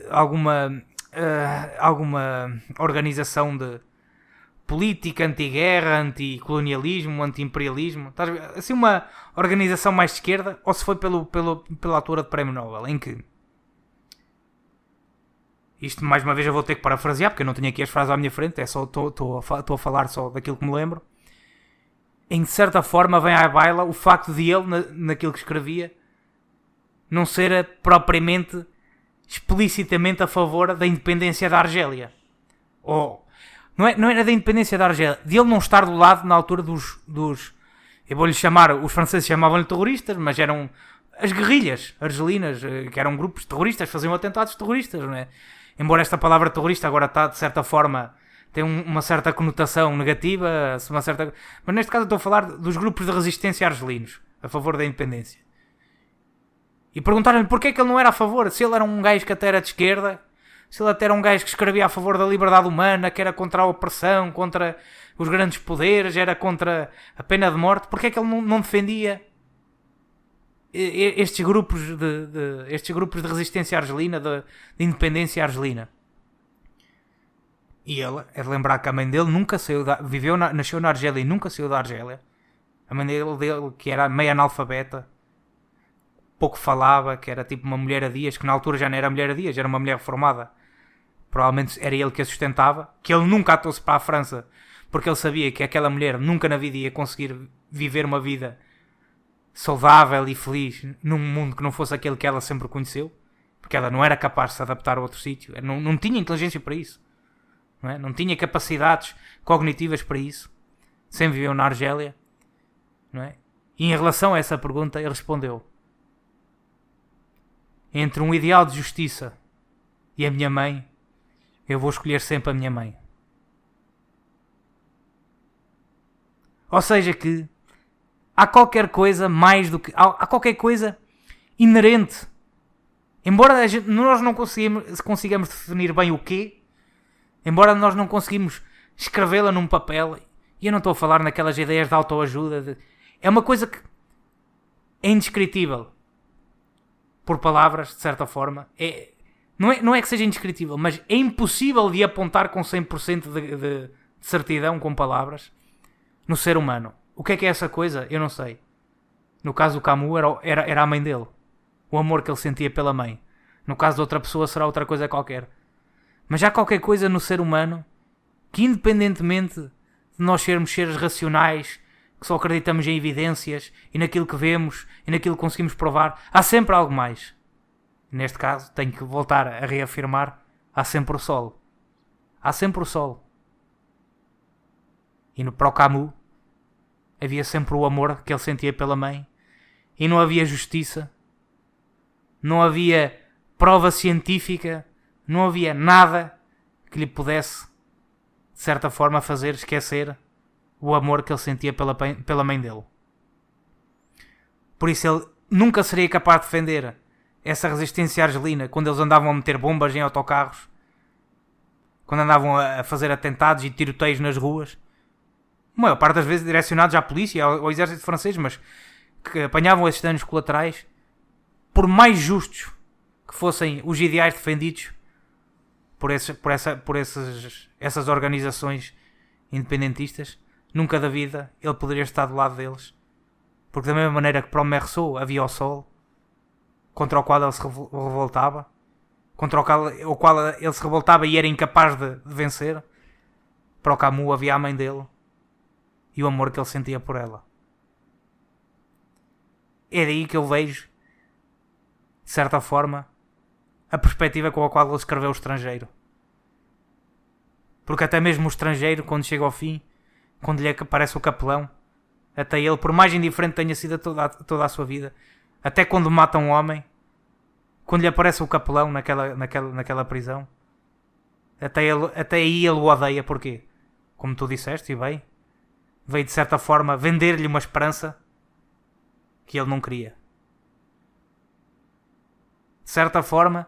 alguma organização de política anti-guerra, anti-colonialismo, anti-imperialismo, assim uma organização mais de esquerda, ou se foi pela altura de Prémio Nobel, em que isto mais uma vez eu vou ter que parafrasear porque eu não tenho aqui as frases à minha frente, estou a falar só daquilo que me lembro, em que de certa forma vem à baila o facto de ele, naquilo que escrevia, não ser propriamente explicitamente a favor da independência da Argélia. Ou não era da independência da Argélia, de ele não estar do lado na altura dos eu vou-lhe chamar, os franceses chamavam-lhe terroristas, mas eram as guerrilhas argelinas, que eram grupos terroristas, faziam atentados terroristas, não é? Embora esta palavra terrorista agora está, de certa forma, tem uma certa conotação negativa, mas neste caso eu estou a falar dos grupos de resistência argelinos, a favor da independência. E perguntaram-lhe porque é que ele não era a favor, se ele era um gajo que até era de esquerda, se ele até era um gajo que escrevia a favor da liberdade humana, que era contra a opressão, contra os grandes poderes, era contra a pena de morte, porque é que ele não defendia estes grupos de resistência argelina, de independência argelina? E ele, é de lembrar que a mãe dele nunca saiu nasceu na Argélia e nunca saiu da Argélia. A mãe dele, que era meio analfabeta, pouco falava, que era tipo uma mulher a dias, que na altura já não era mulher a dias, era uma mulher reformada. Provavelmente era ele que a sustentava, que ele nunca atou-se para a França, porque ele sabia que aquela mulher nunca na vida ia conseguir viver uma vida saudável e feliz num mundo que não fosse aquele que ela sempre conheceu, porque ela não era capaz de se adaptar a outro sítio, não tinha inteligência para isso, não tinha capacidades cognitivas para isso, sempre viveu na Argélia, não é? E em relação a essa pergunta ele respondeu: entre um ideal de justiça e a minha mãe, eu vou escolher sempre a minha mãe. Ou seja que há qualquer coisa mais do que... Há qualquer coisa inerente Embora nós não consigamos definir bem o quê, embora nós não conseguimos escrevê-la num papel, e eu não estou a falar naquelas ideias de autoajuda, é uma coisa que é indescritível por palavras, de certa forma. Não é que seja indescritível, mas é impossível de apontar com 100% de certidão com palavras no ser humano. O que é essa coisa? Eu não sei. No caso do Camus era a mãe dele. O amor que ele sentia pela mãe. No caso de outra pessoa será outra coisa qualquer. Mas há qualquer coisa no ser humano que, independentemente de nós sermos seres racionais, que só acreditamos em evidências e naquilo que vemos e naquilo que conseguimos provar, há sempre algo mais. Neste caso, tenho que voltar a reafirmar, há sempre o sol. Há sempre o sol. E para o Camus havia sempre o amor que ele sentia pela mãe, e não havia justiça, não havia prova científica, não havia nada que lhe pudesse, de certa forma, fazer esquecer o amor que ele sentia pela mãe dele. Por isso ele nunca seria capaz de defender essa resistência argelina quando eles andavam a meter bombas em autocarros, quando andavam a fazer atentados e tiroteios nas ruas, a maior parte das vezes direcionados à polícia, ao exército francês, mas que apanhavam esses danos colaterais. Por mais justos que fossem os ideais defendidos por essas organizações independentistas, nunca da vida ele poderia estar do lado deles. Porque da mesma maneira que para o Meursault havia o sol, contra o qual ele se revoltava, contra o qual ele se revoltava e era incapaz de vencer, para o Camus havia a mãe dele e o amor que ele sentia por ela. É daí que eu vejo, de certa forma, a perspectiva com a qual ele escreveu O Estrangeiro. Porque até mesmo o estrangeiro, quando chega ao fim, quando lhe aparece o capelão, até ele, por mais indiferente tenha sido toda a sua vida, até quando mata um homem, quando lhe aparece o capelão naquela prisão, até aí ele o odeia. Porquê? Como tu disseste, e bem, veio de certa forma vender-lhe uma esperança que ele não queria. De certa forma,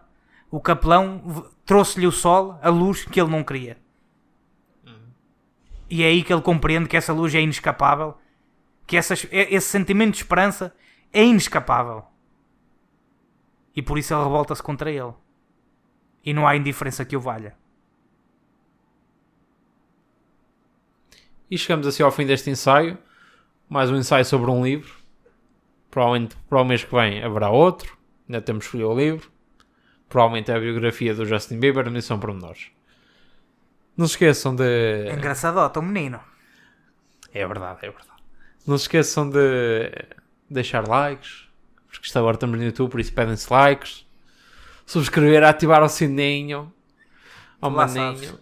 o capelão trouxe-lhe o sol, a luz que ele não queria. E é aí que ele compreende que essa luz é inescapável, que esse sentimento de esperança é inescapável. E por isso ele revolta-se contra ele. E não há indiferença que o valha. E chegamos assim ao fim deste ensaio. Mais um ensaio sobre um livro. Provavelmente para o mês que vem haverá outro. Ainda temos que escolher o livro. Provavelmente é a biografia do Justin Bieber, mas são pormenores. Não se esqueçam de... É engraçadota o menino. É verdade, é verdade. Não se esqueçam de deixar likes. Porque isto agora estamos no YouTube, por isso pedem-se likes. Subscrever, ativar o sininho. Ao maninho.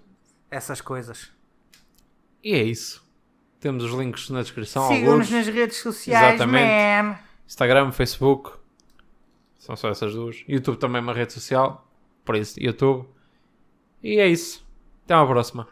Essas coisas. E é isso. Temos os links na descrição. Sigam-nos nas redes sociais, exatamente. man. Instagram, Facebook. São só essas duas. YouTube também é uma rede social. Por isso, YouTube. E é isso. Até à próxima.